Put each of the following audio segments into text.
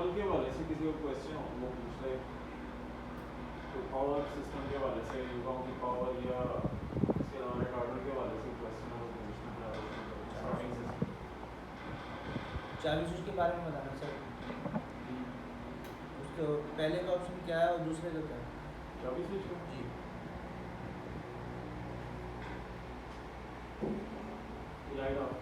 External के हवाले से किसी को क्वेश्चन हो वो पूछ ले, तो पावर सिस्टम के हवाले से युवाओं की पावर या इसके अलावा रिकॉर्डर के हवाले से क्वेश्चन हो पूछना है स्टार्टिंग सिस्टम। चाबी स्विच के बारे में बताना सर। उसके पहले का ऑप्शन क्या है और दूसरे का क्या है? चाबी स्विच जी लाइट ऑफ।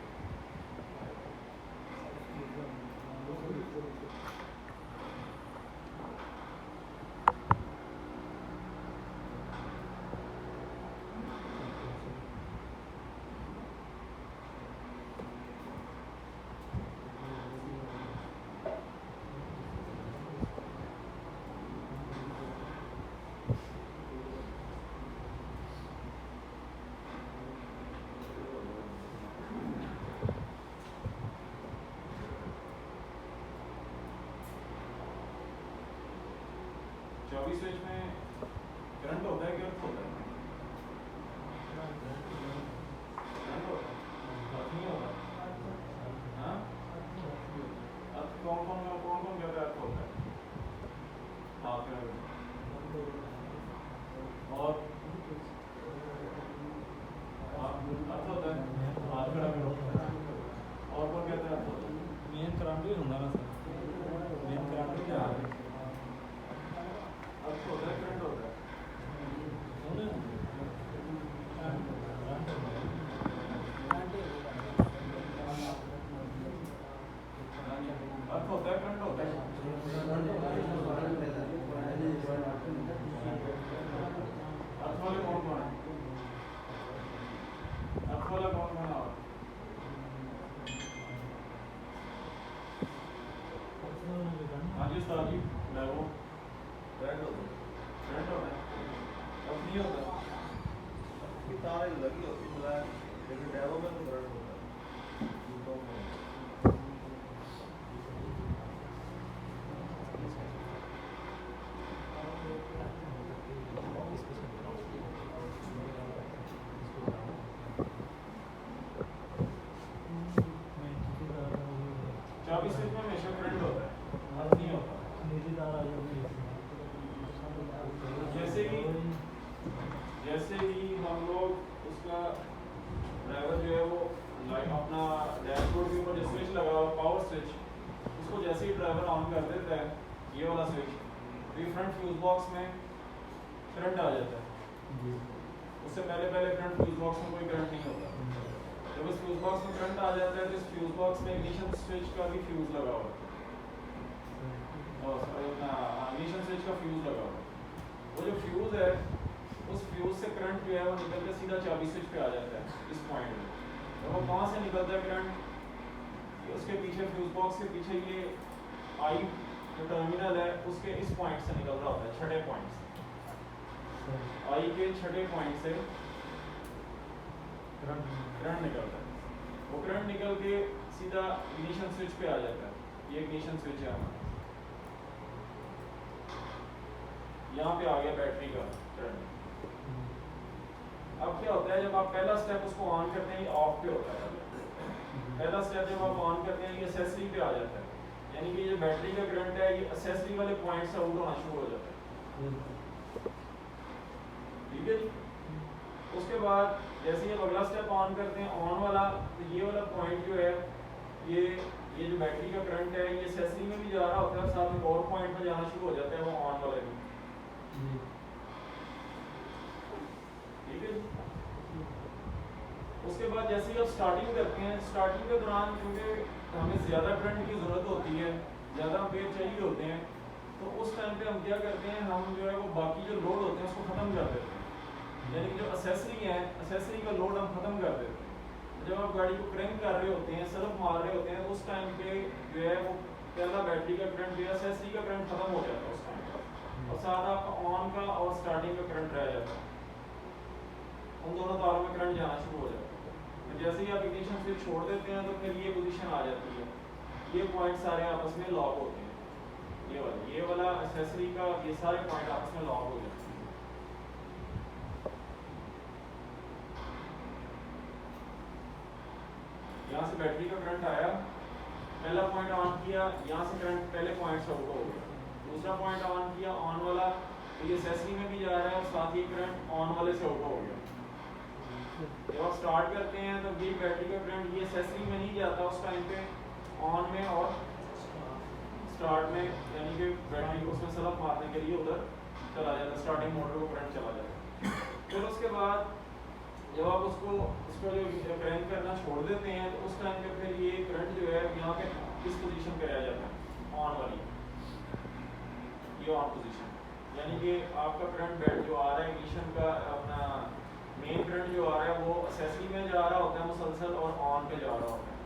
चाबी स्विच में करंट होता है कि अर्थ होता है? करंट होता है, अर्थ नहीं होता। हाँ, अर्थ कौन कौन कहता है अर्थ होता है? हाँ करंट। और अर्थ होता है, हाथ खड़ा करो। और कौन कहता है अर्थ होता है? मेन करंट भी होगा ना सर, मेन करंट भी क्या है? अर्थ होता है, करंट होता है। अर्थ होता है, करंट होता है। अर्थ वाले कौन कौन है? अर्थ वाला कौन कौन है? हाँ जी उस्ताद जी, मैं वो करंट होता है, करंट होता है, अर्थ नहीं होता। तार लगी होती है लेकिन डैवो में तो करंट होता है। चाबी स्विच में हमेशा करंट होता है, अर्थ नहीं होता। जैसे ही हम लोग उसका ड्राइवर जो है वो अपना डैशबोर्ड के ऊपर जो स्विच लगा हुआ पावर स्विच, उसको जैसे ही ड्राइवर ऑन कर देता है ये वाला स्विच, तो फ्रंट फ्यूज बॉक्स में करंट आ जाता है। उससे पहले फ्रंट फ्यूज बॉक्स में कोई करंट नहीं होता। जब इस फ्यूज बॉक्स में करंट आ जाता है तो इस फ्यूज बॉक्स में इग्निशन स्विच का भी फ्यूज लगा हुआ है, इग्निशन स्विच का फ्यूज लगा हुआ है। वो जो फ्यूज है उस फ्यूज से करंट जो है वो निकल के सीधा चाबी स्विच पे आ जाता है इस पॉइंट में। तो वो कहाँ से निकलता है करंट? उसके पीछे फ्यूज बॉक्स के पीछे ये आई जो टर्मिनल है उसके इस पॉइंट से निकल रहा होता है, छठे पॉइंट से, आई के छठे पॉइंट से करंट निकलता है। वो करंट निकल के सीधा इग्निशन स्विच पे आ जाता है। ये इग्निशन स्विच है हमारा, यहाँ पे आ गया बैटरी का करंट। अब क्या होता है जब आप पहला स्टेप उसको ऑन करते हैं, ये ऑफ पे होता है। पहला स्टेप जब आप ऑन करते हैं ये एसेसरी पे आ जाता है, यानी कि ये बैटरी का करंट है ये एसेसरी वाले पॉइंट से आउट होना शुरू हो जाता है। ठीक है जी। उसके बाद जैसे ही अगला स्टेप ऑन करते हैं ऑन वाला, तो ये वाला पॉइंट जो है ये जो बैटरी का करंट है ये एसेसरी में भी जा रहा होता है और साथ में और पॉइंट में जाना शुरू हो जाता है, वो ऑन वाले भी। ठीक है। उसके बाद जैसे ही आप स्टार्टिंग करते हैं, स्टार्टिंग के दौरान क्योंकि हमें ज़्यादा करंट की ज़रूरत होती है, ज़्यादा एम्पेयर चाहिए होते हैं, तो उस टाइम पे हम क्या करते हैं, हम जो है वो बाकी जो लोड होते हैं उसको ख़त्म कर देते हैं, यानी कि जो एसेसरी है एसेसरी का लोड हम ख़त्म कर देते हैं। जब आप गाड़ी को क्रैंक कर रहे होते हैं, सल्फ मार रहे होते हैं, तो उस टाइम पे जो है वो पहला बैटरी का करंट जो है एसेसरी का करंट ख़त्म हो जाता है उस टाइम पर, और साथ आपका ऑन का और स्टार्टिंग का करंट रह जाता है। उन दोनों तारों में करंट जाना शुरू हो जाता है। तो जैसे ही आप इग्निशन स्विच छोड़ देते हैं तो फिर ये पोजीशन आ जाती है, ये पॉइंट सारे आपस में लॉक होते हैं। ये वाला एसेसरी का ये सारे पॉइंट आपस में लॉक हो जाते हैं। यहाँ से बैटरी का करंट आया, पहला पॉइंट ऑन किया, यहाँ से करंट पहले पॉइंट से आउट हो गया। दूसरा पॉइंट ऑन किया ऑन वाला, तो ये एसेसरी में भी जा रहा है और साथ ही करंट ऑन वाले से आउट हो गया। जब आप स्टार्ट करते हैं तो ये बैटरी का करंट ये एसेसरी में नहीं जाता उस टाइम पे, ऑन में और स्टार्ट में, यानी कि बैटरी को उसमें सलफ मारने के लिए उधर चला जाता है, स्टार्टिंग मोटर को करंट चला जाता है। फिर उसके बाद जब आप उसको जो क्रैंक करना छोड़ देते हैं तो उस टाइम पे फिर ये करंट जो है यहाँ पे किस पोजीशन पे आ जाता है, ऑन वाली, ये ऑन पोजीशन, यानी कि आपका करंट बेड जो आ रहा है इग्निशन का, अपना मेन करंट जो आ रहा है वो एसेसरी में जा रहा होता है मुसलसल और ऑन पे जा रहा होता है।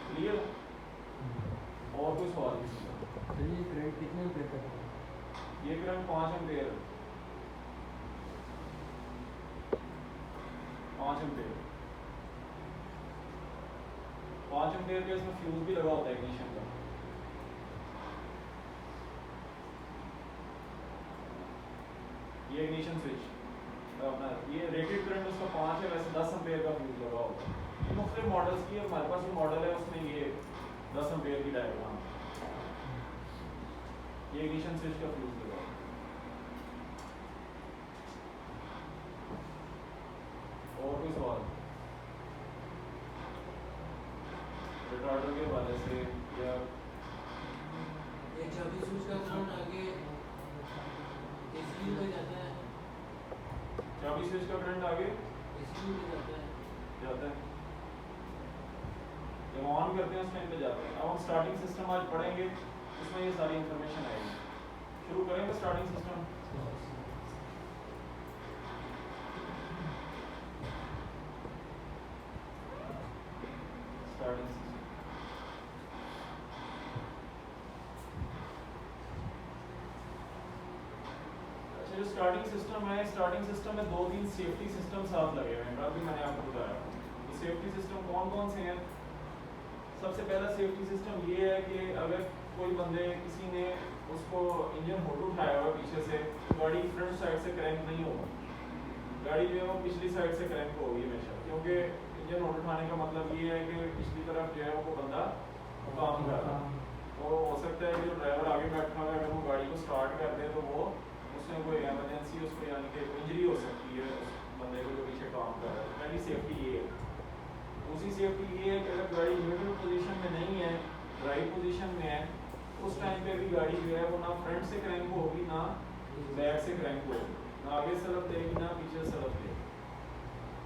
क्लियर? और कोई सवाल किसी का? तो ये करंट कितने एम्पीयर तक है? ये करंट 5 एम्पीयर, 5 एम्पीयर, 5 एम्पीयर का इसमें फ्यूज भी लगा होता है इग्निशन का। ये इग्निशन स्विच अपना, ये रेटेड करंट उसका 5 है, वैसे 10 एम्पीयर का फ्यूज लगा होता है। मुख्तलिफ मॉडल्स की, हमारे पास जो मॉडल है उसमें ये 10 एम्पीयर की डायग्राम, ये इग्निशन स्विच का फ्यूज लगा होता है। और कोई सवाल रिटार्डर के हवाले से या एक चाबी स्विच का करंट आगे एसीयू पे जाता है, चाबी स्विच का करंट आगे एसीयू पे जाता है, जब ऑन करते हैं उस टाइम पे जाता है। अब हम स्टार्टिंग सिस्टम आज पढ़ेंगे, उसमें ये सारी इंफॉर्मेशन आएगी। शुरू करेंगे स्टार्टिंग सिस्टम। स्टार्टिंग सिस्टम जो स्टार्टिंग सिस्टम है, स्टार्टिंग सिस्टम में 2-3 सेफ्टी सिस्टम साथ लगे हुए हैं, अभी मैंने आपको बताया। तो सेफ्टी सिस्टम कौन कौन से हैं? सबसे पहला सेफ्टी सिस्टम ये है कि अगर कोई बंदे किसी ने उसको इंजन होल्ड उठाया हुआ पीछे से, गाड़ी फ्रंट साइड से क्रैंक नहीं होगी, गाड़ी जो है वो पिछली साइड से क्रैंक होगी हमेशा, क्योंकि इंजन होल्ड उठाने का मतलब ये है कि पिछली तरफ जो है वो बंदा काम कर रहा है। तो हो सकता है कि जो ड्राइवर आगे बैठा हुआ है अगर वो गाड़ी को स्टार्ट कर दे तो वो उसमें कोई एमरजेंसी उसको यानी कि इंजरी हो सकती है उस बंदे को जो पीछे काम कर रहा है। पहली सेफ्टी ये है। दूसरी सेफ्टी ये है कि अगर गाड़ी न्यूट्रल पोजीशन में नहीं है, ड्राइव पोजीशन में है, उस टाइम पे भी गाड़ी जो है वो ना फ्रंट से क्रैंक होगी ना बैक से क्रैंक होगी, ना आगे सलफ देगी ना पीछे सलफ देगी।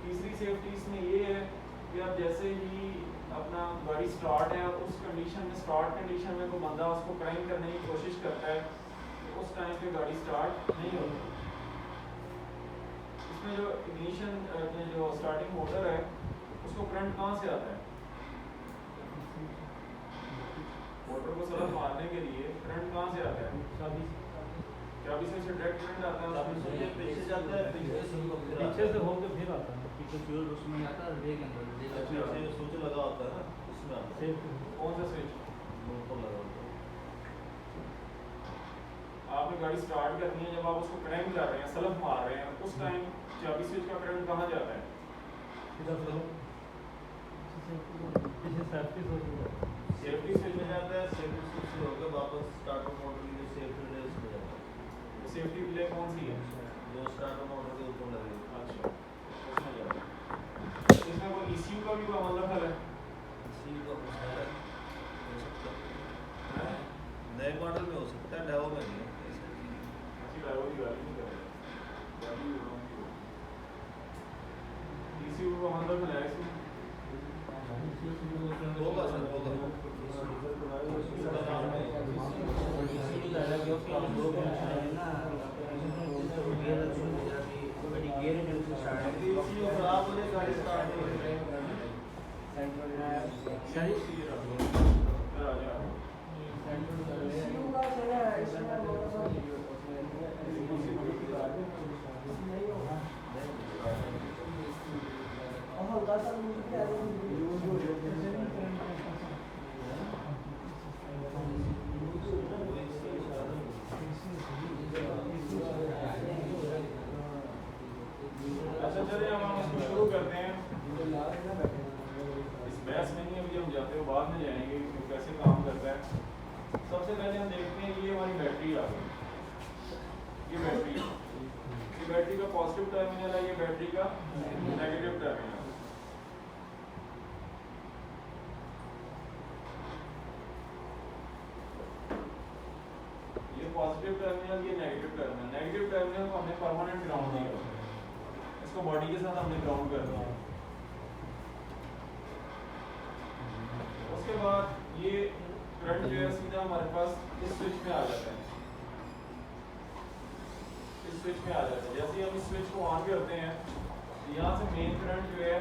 तीसरी सेफ्टी इसमें ये है कि अब जैसे ही अपना गाड़ी स्टार्ट है और उस कंडीशन में, स्टार्ट कंडीशन में कोई बंदा उसको क्रैंक करने की कोशिश करता है तो उस टाइम पे गाड़ी स्टार्ट नहीं होती। इसमें जो इग्निशन जो स्टार्टिंग मोटर है उसको करंट कहाँ से आता है? मोटर को सलफ मारने के लिए करंट कहाँ से आता है? चाबी से डायरेक्ट करंट आता है, चाबी से पीछे जाता है, पीछे से होकर फिर आता है, पीछे फ्यूज उसमें आता है, ब्रेक अंदर अच्छा, ये स्विच लगा होता है ना, उसमें आता है। कौन सा स्विच? ऊपर लगा होता है। आपने गाड़ी स्टार्ट करनी है, जब आप उसको क्रैंक कर रहे हैं, सलफ मार रहे हैं, उस टाइम चाबी स्विच का करंट कहाँ जाता है? सेफ्टी स्विच में जाता है, सेफ्टी स्विच से होकर वापस स्टार्टर मोटर की जो सेफ्टी रिले उसमें जाता है। सेफ्टी रिले कौन सी है? जो स्टार्टर मोटर के ऊपर लगी है। अच्छा, उसमें जाता है। इसमें कोई ECU का भी कोई मतलब है? इसी का कुछ है, हो सकता है। हैं? नए मॉडल में हो सकता है, डेवो में नहीं है। अच्छी ड्राइवर की गाड़ी नहीं कर रहे, गाड़ी भी wrong की हो। ECU का मतलब है इसमें? होगा सर, होगा। ECU खराब हो जाए, गाड़ी स्टार्ट नहीं होगी। फिर आ जाओ। अच्छा चलिए अब हम इसको शुरू करते हैं। इस बहस में नहीं अभी हम जाते हो बाद में जाएंगे कि कैसे काम करता है। सबसे पहले हम देखते हैं ये हमारी बैटरी आ गई, ये बैटरी का पॉजिटिव टर्मिनल है, ये बैटरी का नेगेटिव टर्मिनल। ये पॉजिटिव टर्मिनल, ये नेगेटिव टर्मिनल। नेगेटिव टर्मिनल को हमने परमानेंट ग्राउंड दिया, इसको बॉडी के साथ हमने ग्राउंड कर दिया। उसके बाद ये करंट जो है सीधा हमारे पास इस स्विच में आ जाता है, इस स्विच में आ जाता है। जैसे ही हम इस स्विच को ऑन करते हैं तो यहाँ से मेन करंट जो है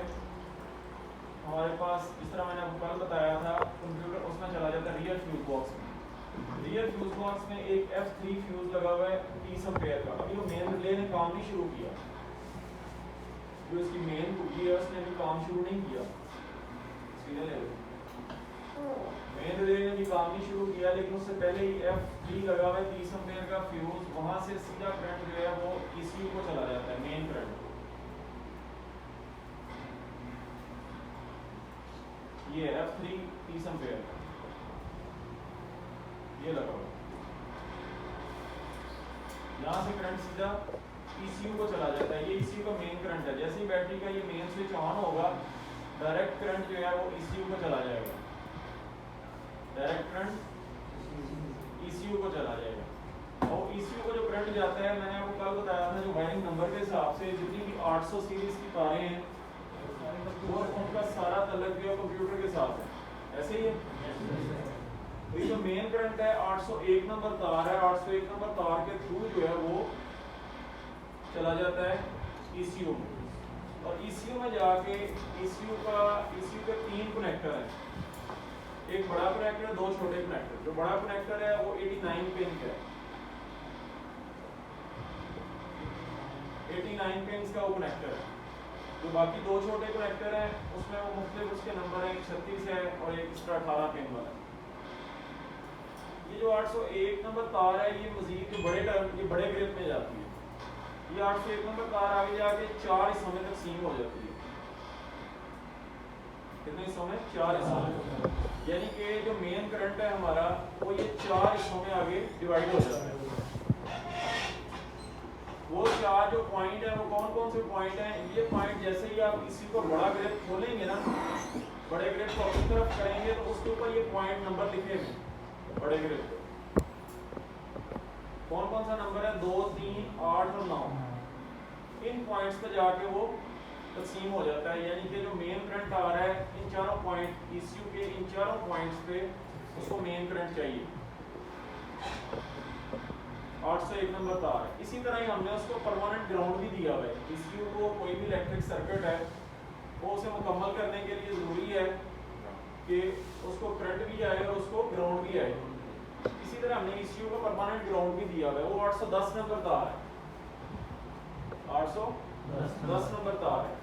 हमारे पास, जिस तरह मैंने आपको कल बताया था, कंप्यूटर उसमें चला जाता है रियल फ्यूज बॉक्स में। रियल फ्यूज बॉक्स में एक F3 फ्यूज लगा हुआ है 30 एम्पीयर का। अभी वो मेन रिले ने काम नहीं शुरू किया, जो इसकी मेन कुकी है उसने भी काम शुरू नहीं किया, सीधे ले लो। मेन रिले ने भी काम नहीं शुरू किया, लेकिन उससे पहले ही F3 लगा हुआ है 30 एम्पीयर का फ्यूज, वहां से सीधा करंट जो है वो ECU को चला जाता है, मेन करंट। ये है F3 30 एम्पीयर का, ये लगा हुआ। यहाँ से करंट सीधा ECU को चला जाता है, ये ECU का मेन करंट है। जैसे ही बैटरी का ये मेन स्विच ऑन होगा, डायरेक्ट करंट जो है वो ECU को चला जाएगा, डायरेक्ट करंट ECU को चला जाएगा। और ECU को जो करंट जाता है, मैंने आपको कल बताया था, जो वायरिंग नंबर के हिसाब से जितनी भी 800 सीरीज की तारें हैं वो उनका सारा तल्लुक जो है कंप्यूटर के साथ है, ऐसे ही है। तो ये जो मेन करंट है 801 नंबर तार है, 801 नंबर तार के थ्रू जो है वो चला जाता है ECU में। और ECU में जाके ECU के 3 कनेक्टर हैं, एक बड़ा कनेक्टर, 2 छोटे कनेक्टर। जो बड़ा कनेक्टर है वो 89 पिन का है, 89 पिन का वो कनेक्टर है। जो बाकी 2 छोटे कनेक्टर हैं उसमें वो मुख्तलिफ उसके नंबर हैं, एक 36 है और एक इसका 18 पिन वाला है। ये जो 801 नंबर तार है ये मजीद के बड़े ग्रिप में जाती है। ये 801 नंबर तार आगे जाके 4 हिस्सों में तकसीम हो जाती है। कितने हिस्सों में? 4 हिस्सों में। यानी कि जो मेन करंट है हमारा वो ये 4 हिस्सों में आगे डिवाइड हो जाता है। वो 4 जो पॉइंट है वो कौन कौन से पॉइंट हैं? ये पॉइंट जैसे ही आप किसी को बड़ा ग्रिप खोलेंगे ना, बड़े ग्रिप को अपनी तरफ करेंगे तो उसके ऊपर ये पॉइंट नंबर लिखे हुए बड़े ग्रिप पे। कौन कौन सा नंबर है? 2, 3, 8 और 9। इन पॉइंट्स पे जाके वो तकसीम हो जाता है। यानी कि जो मेन करंट आ रहा है इन चारों पॉइंट, ECU के इन चारों पॉइंट्स पे उसको मेन करंट चाहिए। 801 नंबर तार है। इसी तरह ही हमने उसको परमानेंट ग्राउंड भी दिया हुआ है। ECU को कोई भी इलेक्ट्रिक सर्किट है वो उसे मुकम्मल करने के लिए ज़रूरी है कि उसको करंट भी आए और उसको ग्राउंड भी आए। इसी तरह हमने ECU को परमानेंट ग्राउंड भी दिया हुआ है। वो 810 नंबर तार है, 810 नंबर तार है।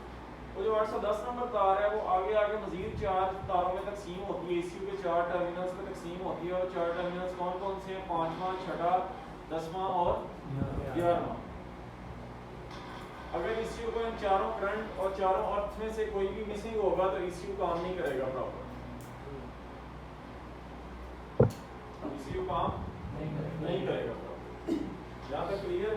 वो जो 810 नंबर तार है वो आगे आगे मजीद 4 तारों में तकसीम होती है। ECU के 4 टर्मिनल्स में तकसीम होती है। और 4 टर्मिनल्स कौन कौन से हैं? 5वां, 6वां, 10वां और 11वां। अगर ECU को इन चारों करंट और चारों अर्थ में से कोई भी मिसिंग होगा तो ECU काम नहीं करेगा प्रॉपर। ECU काम नहीं करेगा प्रॉपर। यहाँ तक क्लियर?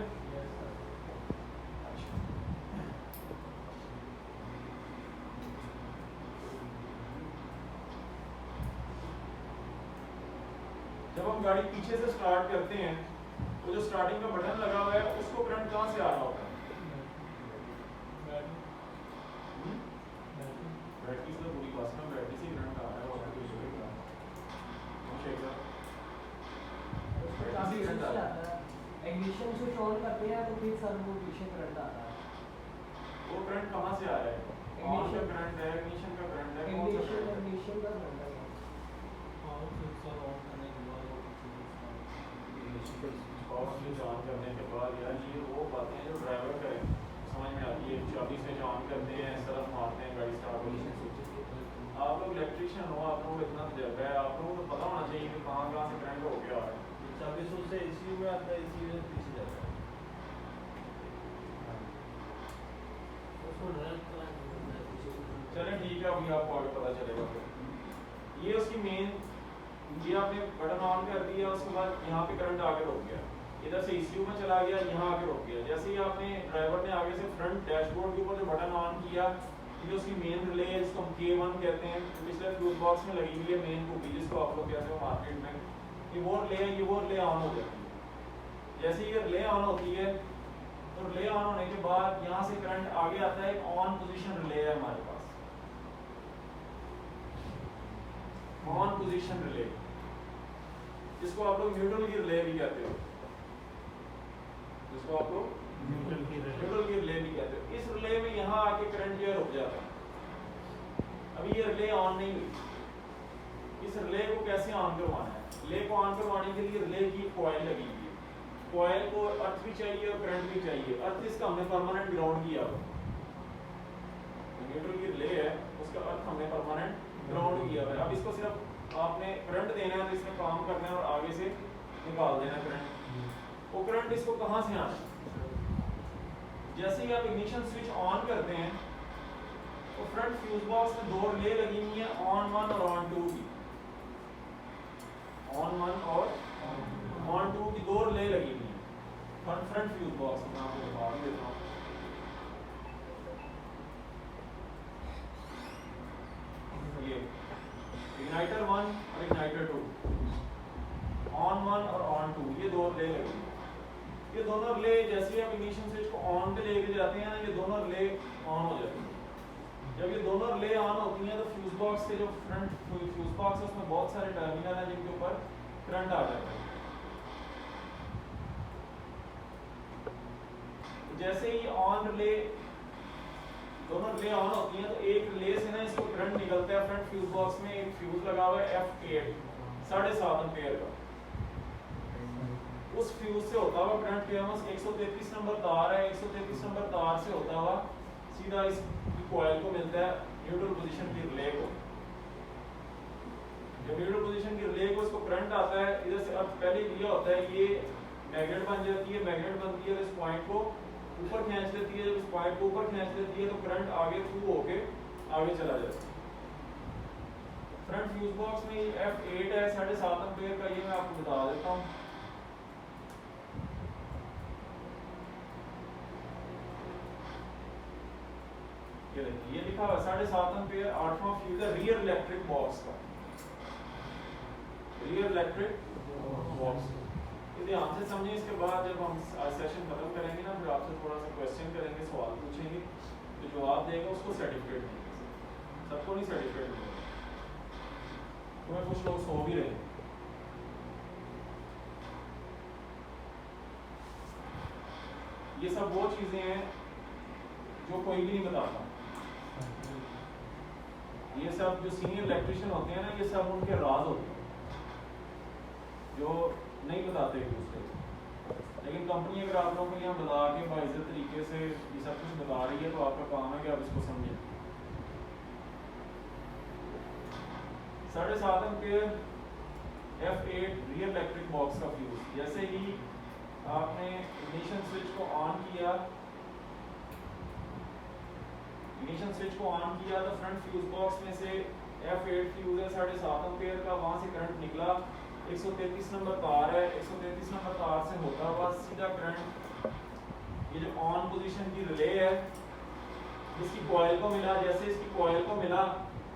जब हम गाड़ी पीछे से स्टार्ट करते हैं तो जो स्टार्टिंग का बटन लगा हुआ है उसको करंट कहाँ से आ रहा होता है? बैटरी से पूरी बात में बैटरी से करंट आ रहा है। और कुछ नहीं आ रहा। इग्निशन स्विच ऑन करते हैं तो फिर सर्वो इग्निशन करंट आता है। वो करंट कहाँ से आ रहा है? ऑन का करंट है, इग्निशन का करंट है, कौन सा करंट है? इग्निशन का करंट है। पावर स्विच ऑन करने के बाद यार ये वो बातें हैं जो ड्राइवर करें समझ में आती है। चाबी स्विच ऑन करते हैं, सरफ मारते हैं, गाड़ी स्टार्ट होती है। आप लोग इलेक्ट्रिशियन हो, आप लोगों को इतना तजुर्बा है, आप लोगों को पता होना चाहिए कि कहाँ कहाँ से करंट हो गया है। चाबी स्विच से ECU में आता है, ECU से पीछे जाता है। उसको डायरेक्ट करंट होता है, भी आपको आगे पता चलेगा। फिर ये उसकी मेन, ये आपने बटन ऑन कर दिया, उसके बाद यहाँ पे करंट आगे रुक गया, इधर से ECU में चला गया, यहाँ आके रुक गया। जैसे ही आपने ड्राइवर ने आगे से फ्रंट डैशबोर्ड के ऊपर जो बटन ऑन किया, ये उसकी मेन रिले है, इसको हम K1 कहते हैं, पिछले फ्यूज बॉक्स में लगी हुई है मेन कुकी, जिसको आप लोग कहते हो मार्केट में, ये वो रिले है, ये वो रिले ऑन हो जाती है। जैसे ये रिले ऑन होती है तो रिले ऑन होने के बाद यहाँ से करंट आगे आता है, एक ऑन पोजीशन रिले है हमारे पास, ऑन पोजीशन रिले, जिसको आप लोग न्यूट्रल की रिले भी कहते हो, जिसको आप लोग न्यूट्रल की रिले भी कहते हो। इस रिले में यहाँ आके करंट जो है रुक जाता है। अभी ये रिले ऑन नहीं हुई, इस रिले को कैसे ऑन करवाना है? रिले को ऑन करवाने के लिए रिले की कॉइल लगी हुई है, कॉइल को अर्थ भी चाहिए और करंट भी चाहिए। अर्थ इसका हमने परमानेंट ग्राउंड किया हुआ, न्यूट्रल की रिले है उसका अर्थ हमने परमानेंट ग्राउंड किया हुआ है। अब इसको सिर्फ आपने करंट देना है तो इसमें काम करना है और आगे से निकाल देना करंट। वो करंट इसको कहाँ से आना है? जैसे ही आप इग्निशन स्विच ऑन करते हैं तो फ्रंट फ्यूज बॉक्स में दो रिले लगी हुई है, ऑन 1 और ऑन 2 की, ऑन 1 और ऑन 2 की दो रिले लगी हुई है फ्रंट फ्यूज बॉक्स में। आपको बता देता हूँ, ये इग्नाइटर 1 और इग्नाइटर 2, ऑन 1 और ऑन 2, ये दो रिले लगी हुई है। ये दोनों रिले जैसे आप इग्निशन स्विच को ऑन पे लेके जाते हैं ना, ये दोनों रिले ऑन हो जाती हैं। जब ये दोनों रिले ऑन होती हैं तो फ्यूज बॉक्स के जो फ्रंट फ्यूज बॉक्स है उसमें बहुत सारे टर्मिनल हैं जिनके ऊपर करंट आ जाता है। जैसे ही ऑन रिले, दोनों रिले ऑन होती हैं तो एक रिले से ना इसको करंट निकलता है फ्रंट फ्यूज बॉक्स में। एक फ्यूज लगा हुआ है F8 7.5 एम्पीयर का, उस फ्यूज से होता हुआ करंट फेमस 133 नंबर तार है, 133 नंबर तार से होता हुआ सीधा इस कॉइल को मिलता है न्यूट्रल पोजीशन की रिले को। जब न्यूट्रल पोजीशन की रिले को इसको करंट आता है, इधर से अर्थ पहले दिया होता है, ये मैग्नेट बन जाती है, मैग्नेट बनती है तो इस पॉइंट को ऊपर खींच लेती है। जब इस पॉइंट को ऊपर खींच लेती है तो करंट आगे थ्रू होके आगे चला जाता है। फ्रंट फ्यूज बॉक्स में F8 है 7.5 एम्पीयर का, ये मैं आपको बता देता हूँ। ये लिखा हुआ 7.5 एम्पीयर 8वां फ्यूज है रियर इलेक्ट्रिक बॉक्स का, रियर इलेक्ट्रिक बॉक्स। ये ध्यान से समझिए, इसके बाद जब हम सेशन खत्म करेंगे ना, फिर आपसे थोड़ा सा क्वेश्चन करेंगे, सवाल पूछेंगे, तो जवाब देगा उसको सर्टिफिकेट देंगे। सबको नहीं सर्टिफिकेट मिलेगा, तुम्हें कुछ लोग सो भी रहे। ये सब वो चीजें हैं जो कोई भी नहीं बताता। ये सब जो सीनियर इलेक्ट्रिशियन होते हैं ना, ये सब उनके राज होते हैं जो नहीं बताते एक दूसरे को। लेकिन कंपनी अगर आप लोगों को यहाँ बता के बाइज्जत तरीके से ये सब कुछ बता रही है तो आपका काम है कि आप इसको समझें। 7.5 ampere F8 rear electric box का फ्यूज। जैसे ही आपने इग्निशन स्विच को ऑन किया, इग्निशन स्विच को ऑन किया तो फ्रंट फ्यूज बॉक्स में से F8 फ्यूज है 7.5 एम्पीयर का, वहां से करंट निकला। 133 नंबर तार है, 133 नंबर तार से होता हुआ सीधा करंट ये जो ऑन पोजीशन की रिले है इसकी कॉइल को मिला। जैसे इसकी कॉइल को मिला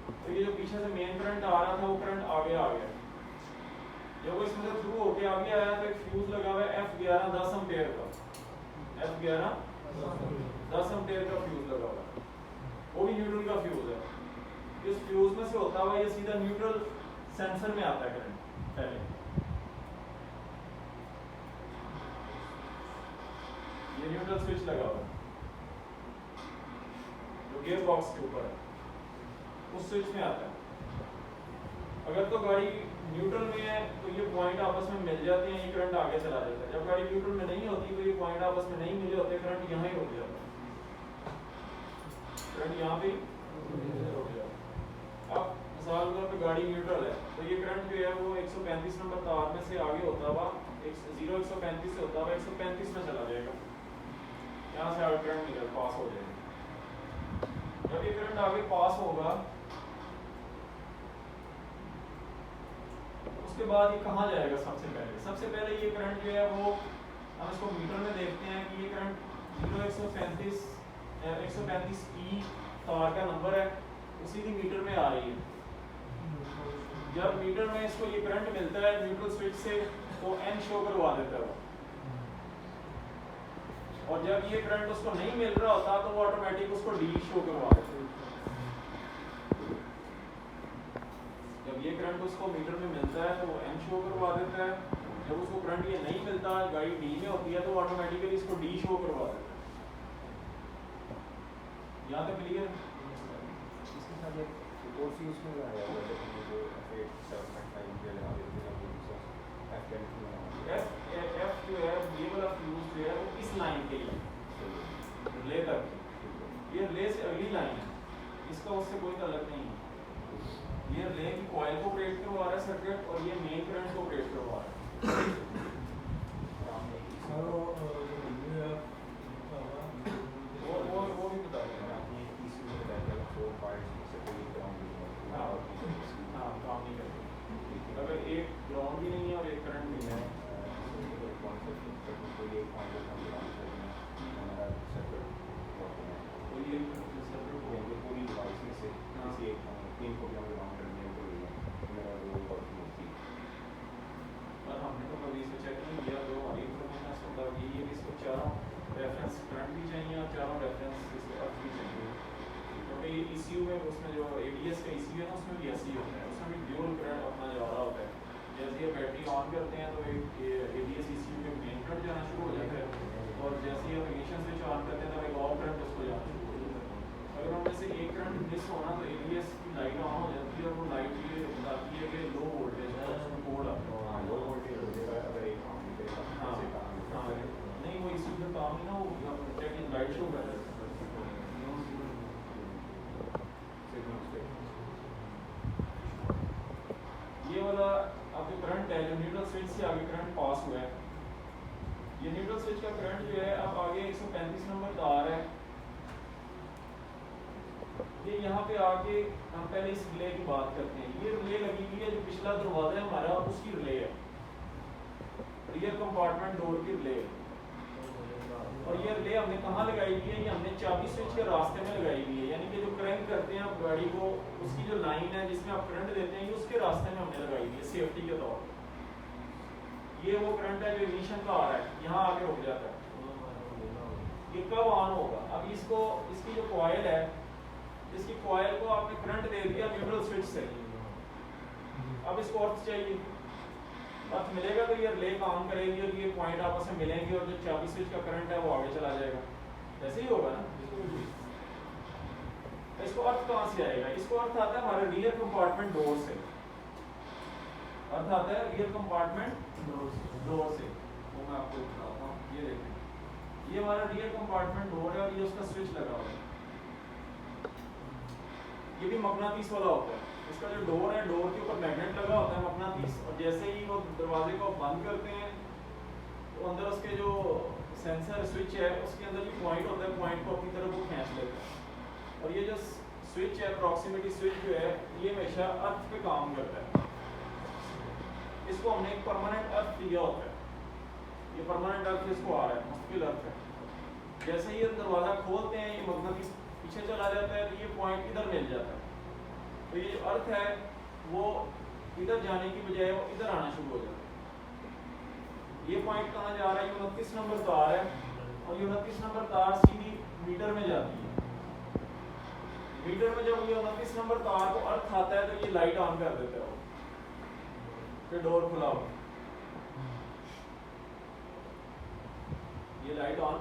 तो ये जो पीछे से मेन करंट आ रहा था वो करंट आगे आ गया। जब वो इसमें से थ्रू होके आगे आया तो एक फ्यूज लगा हुआ है F11 10 एम्पीयर का, F11 10 एम्पीयर का फ्यूज लगा हुआ है, वो भी न्यूट्रल का फ्यूज है। इस फ्यूज में से होता हुआ ये सीधा न्यूट्रल सेंसर में आता है करंट। पहले ये न्यूट्रल स्विच लगा हुआ है जो गियर बॉक्स के ऊपर है, उस स्विच में आता है। अगर तो गाड़ी न्यूट्रल में है तो ये पॉइंट आपस में मिल जाते हैं, ये करंट आगे चला जाता है। जब गाड़ी न्यूट्रल में नहीं होती तो ये पॉइंट आपस में नहीं मिले होते, करंट यहाँ ही रुक जाता है, करंट यहाँ पे रुक जाता है। अब मिसाल के तौर पे गाड़ी न्यूट्रल है तो ये करंट जो है वो 135 नंबर तार में से आगे होता हुआ 135 से होता हुआ 135 में चला जाएगा, यहाँ से आगे करंट निकल पास हो जाएगा। जब ये करंट आगे पास होगा उसके बाद ये कहाँ जाएगा? सबसे पहले ये करंट जो है वो हम इसको मीटर में देखते हैं कि ये करंट 135 ई तार का नंबर है, उसी की मीटर में आ रही है। जब मीटर में इसको ये करंट मिलता है न्यूट्रल स्विच से तो एन शो करवा देता है वो, और जब ये करंट उसको नहीं मिल रहा होता तो वो ऑटोमेटिक उसको डी शो करवा देता है। जब ये करंट उसको मीटर में मिलता है तो वो एन शो करवा देता है, जब उसको करंट ये नहीं मिलता, गाड़ी डी में होती है तो ऑटोमेटिकली इसको डी शो करवा देता है। यहाँ तक क्लियर है? इसके साथ एक कोर्स यूज में आया हुआ है जो F8 7.5 के लगा देते हैं F10 एफ जो है ये वाला फ्यूज जो है वो इस लाइन के लिए रिले तक, ये रिले से अगली लाइन है, इसका उससे कोई ताल्लुक नहीं है। ये रिले की कॉइल को ऑपरेट करवा रहा है सर्किट, और ये मेन करंट को ऑपरेट करवा रहा है। वो भी बता दें। हाँ, काम नहीं करते। अगर एक ग्राउंड भी नहीं है और एक करंट भी है, पर हमने तो कभी इसको चेक नहीं किया। जो हमारी इन्फॉर्मेशन होता है ये इसको चारों रेफरेंस करंट भी चाहिए और चारों रेफरेंस इसके अर्थ भी चाहिए, क्योंकि ECU में उसमें जो ADS का ECU है ना उसमें भी ऐसे ही होता है, उसमें भी ड्यूल करंट अपना जा रहा होता है। जैसे ये बैटरी ऑन करते हैं तो एक ADS ECU में मेन करंट जाना शुरू हो जाता है, और जैसे ही आप इग्निशन स्विच ऑन करते हैं तो एक और करंट उसको जाना शुरू हो जाता है। अगर उनमें से एक करंट मिस होना तो ADS की लाइट ऑन हो जाती है, और वो लाइट ये बताती है कि लो वोल्टेज है, उसमें कोड आता है। हाँ, नहीं वो इसी का काम ही ना, वो लाइट शो कर रहा है। ये वाला अब जो करंट है जो न्यूट्रल स्विच से आगे करंट पास हुआ है, ये न्यूट्रल स्विच का करंट जो है अब आगे 135 नंबर तार है, ये यहाँ पे आके हम पहले इस रिले की बात करते हैं। ये रिले लगी हुई है, जो पिछला दरवाजा है हमारा उसकी रिले है, रियर कंपार्टमेंट डोर की रिले है। और ये रिले हमने कहाँ लगाई हुई है? ये हमने चाबी स्विच के रास्ते में लगाई हुई है, यानी कि जो क्रैंक करते हैं आप गाड़ी को, उसकी जो लाइन है जिसमें आप करंट देते हैं, ये उसके रास्ते में हमने लगाई हुई है सेफ्टी के तौर पर। ये वो करंट है जो इग्निशन का आ रहा है, यहाँ आके रुक जाता है। ये कब ऑन होगा? अब इसको, इसकी जो कॉइल है, इसकी कॉइल को आपने करंट दे दिया न्यूट्रल स्विच से, अब इसको अर्थ चाहिए, अर्थ मिलेगा तो ये रिले काम करेगी और ये पॉइंट आपस में मिलेंगे, और जो चाबी स्विच का करंट है वो आगे चला जाएगा। ऐसे ही होगा ना? इसको अर्थ कहाँ से आएगा? इसको अर्थ आता है हमारे रियर कंपार्टमेंट डोर से, अर्थ आता है रियर कंपार्टमेंट डोर से। वो मैं आपको दिखाता हूँ, ये देखें, ये हमारा रियर कंपार्टमेंट डोर है और ये उसका स्विच लगा हुआ है। ये भी मकनातीस वाला होता है, इसका जो डोर है, डोर के ऊपर मैग्नेट लगा होता है मकनातीस, और जैसे ही वो दरवाजे को बंद करते हैं तो अंदर उसके जो सेंसर स्विच है उसके अंदर जो पॉइंट होता है, पॉइंट को अपनी तरफ वो खींच लेता है। और ये जो स्विच है, प्रॉक्सिमिटी स्विच जो है, ये हमेशा अर्थ पे काम करता है। इसको हमने एक परमानेंट अर्थ दिया होता है, ये परमानेंट अर्थ इसको आ रहा है, मुश्किल अर्थ है। जैसे ही ये दरवाज़ा खोलते हैं ये मकनातीस पीछे चला जाता है तो ये पॉइंट इधर मिल जाता है, तो ये जो अर्थ है वो इधर जाने की बजाय वो इधर आना शुरू हो जाता है। ये पॉइंट कहाँ जा रहा है? 29 नंबर तार है, और 29 नंबर तार सीधी मीटर में जाती है। मीटर में जब ये 29 नंबर तार को अर्थ आता है तो ये लाइट ऑन कर देता है, फिर डोर खुला हुआ, ये लाइट ऑन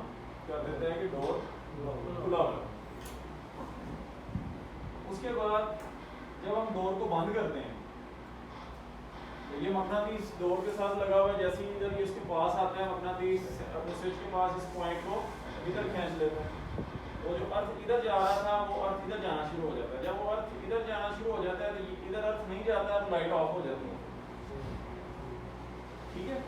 कर देता है कि डोर खुला हुआ। उसके बाद जब हम डोर को बंद करते हैं तो ये मकनातीस डोर के साथ लगा हुआ है, जैसे ही इधर ये इसके पास आता है मकनातीस अपने स्विच के पास इस पॉइंट को इधर खींच लेता है, वो जो अर्थ इधर जा रहा था वो अर्थ इधर जाना शुरू हो जाता है। जब वो अर्थ इधर जाना शुरू हो जाता है तो इधर अर्थ नहीं जाता है तो लाइट ऑफ हो जाती है। ठीक है,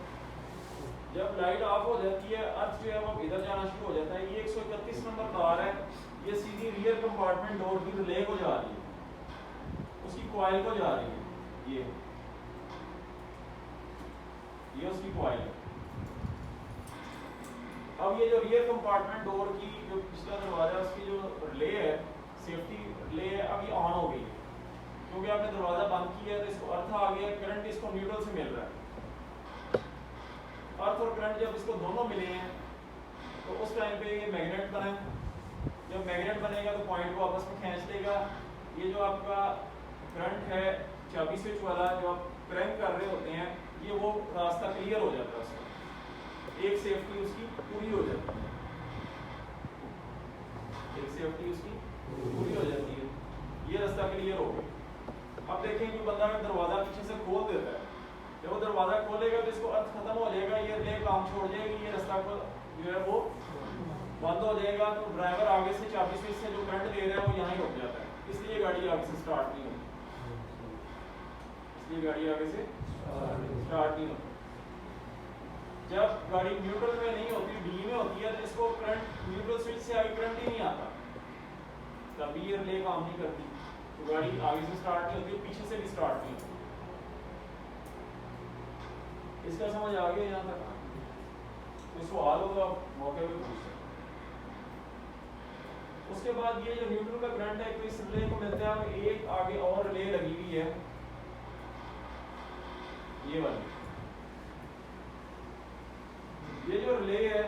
जब लाइट ऑफ हो जाती है अर्थ जो है वो इधर जाना शुरू हो जाता है। ये 131 नंबर तार है, ये सीधी रियर कंपार्टमेंट डोर की रिले को जा रही है, उसकी कॉइल को जा रही है। ये ये उसकी कॉइल है। अब ये जो रियर कंपार्टमेंट डोर की जो पिछला दरवाजा उसकी जो रिले है, सेफ्टी रिले है, अब ये ऑन हो गई है क्योंकि आपने दरवाजा बंद किया है तो इसको अर्थ आ गया, करंट इसको न्यूट्रल से मिल रहा है। अर्थ और करंट जब इसको दोनों मिले हैं तो उस टाइम पे ये मैग्नेट बना है। जब मैग्नेट बनेगा तो पॉइंट को आपस में खींच लेगा। ये जो आपका करंट है चाबी स्विच वाला जो आप क्रैंक कर रहे होते हैं, ये वो रास्ता क्लियर हो जाता है उसका, एक सेफ्टी उसकी पूरी हो जाती है, एक सेफ्टी उसकी पूरी हो जाती है। ये रास्ता क्लियर हो गया। अब देखें कि बंदा अगर दरवाज़ा पीछे से खोल देता है, जब वो दरवाज़ा खोलेगा तो इसको अर्थ खत्म हो जाएगा, ये रिले काम छोड़ जाएगी, ये रास्ता को जो है वो बंद हो जाएगा। तो ड्राइवर आगे से चाबी स्विच से जो करंट दे रहा है वो यहाँ ही रुक जाता है, इसलिए गाड़ी आगे से स्टार्ट नहीं होती, इसलिए गाड़ी आगे से स्टार्ट नहीं होती। जब गाड़ी न्यूट्रल में नहीं होती, डी में होती है, तो इसको करंट न्यूट्रल स्विच से आगे करंट ही नहीं आता, तभी ये रिले काम नहीं करती, तो गाड़ी आगे से स्टार्ट नहीं होती, पीछे से भी स्टार्ट नहीं होती। इसका समझ आ गया यहाँ तक? कोई सवाल होगा आप मौके पे पूछ सकते। उसके बाद ये जो न्यूट्रल का करंट है, तो इस रिले को मिलता है एक आगे और रिले लगी हुई है, ये वाली। ये जो रिले है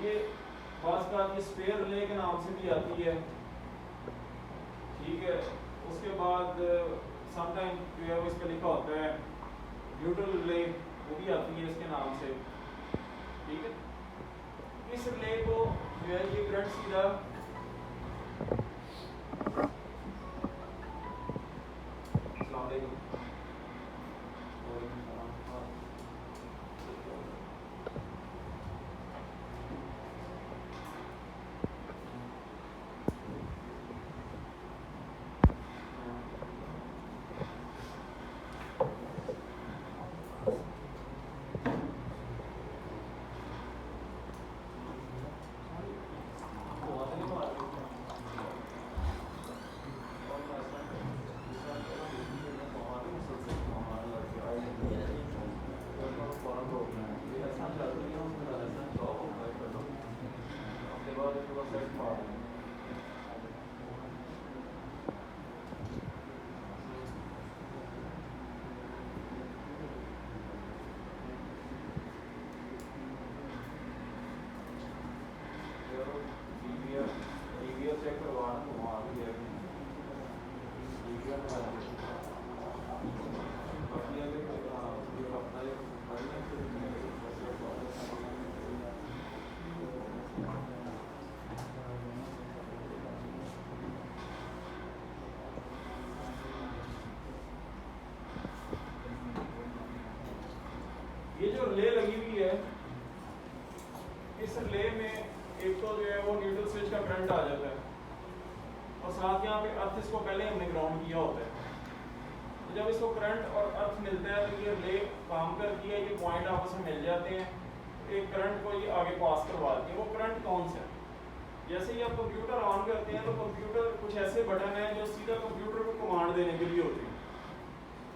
ये खास बात ये स्पेयर रिले के नाम से भी आती है, ठीक है। उसके बाद समटाइम जो है वो इस पर लिखा होता है न्यूट्रल रिले, वो भी आती है इसके नाम से, ठीक है। इस रिले को जो है ये करंट सीधा चेक करवाना तो वहाँ भी है ये जो रिले लगी हुई है, इस रिले में एक तो जो है वो न्यूट्रल स्विच का करंट आ जाता है और साथ यहाँ पे अर्थ इसको पहले हमने ग्राउंड किया होता है। तो जब इसको करंट और अर्थ मिलता है तो ये रिले काम करती है, ये पॉइंट आपस में मिल जाते हैं, एक करंट को ये आगे पास करवाती है। वो करंट कौन सा है? जैसे ही आप कंप्यूटर ऑन करते हैं तो कंप्यूटर कुछ ऐसे बटन हैं जो सीधा कंप्यूटर को कमांड देने के लिए होते हैं,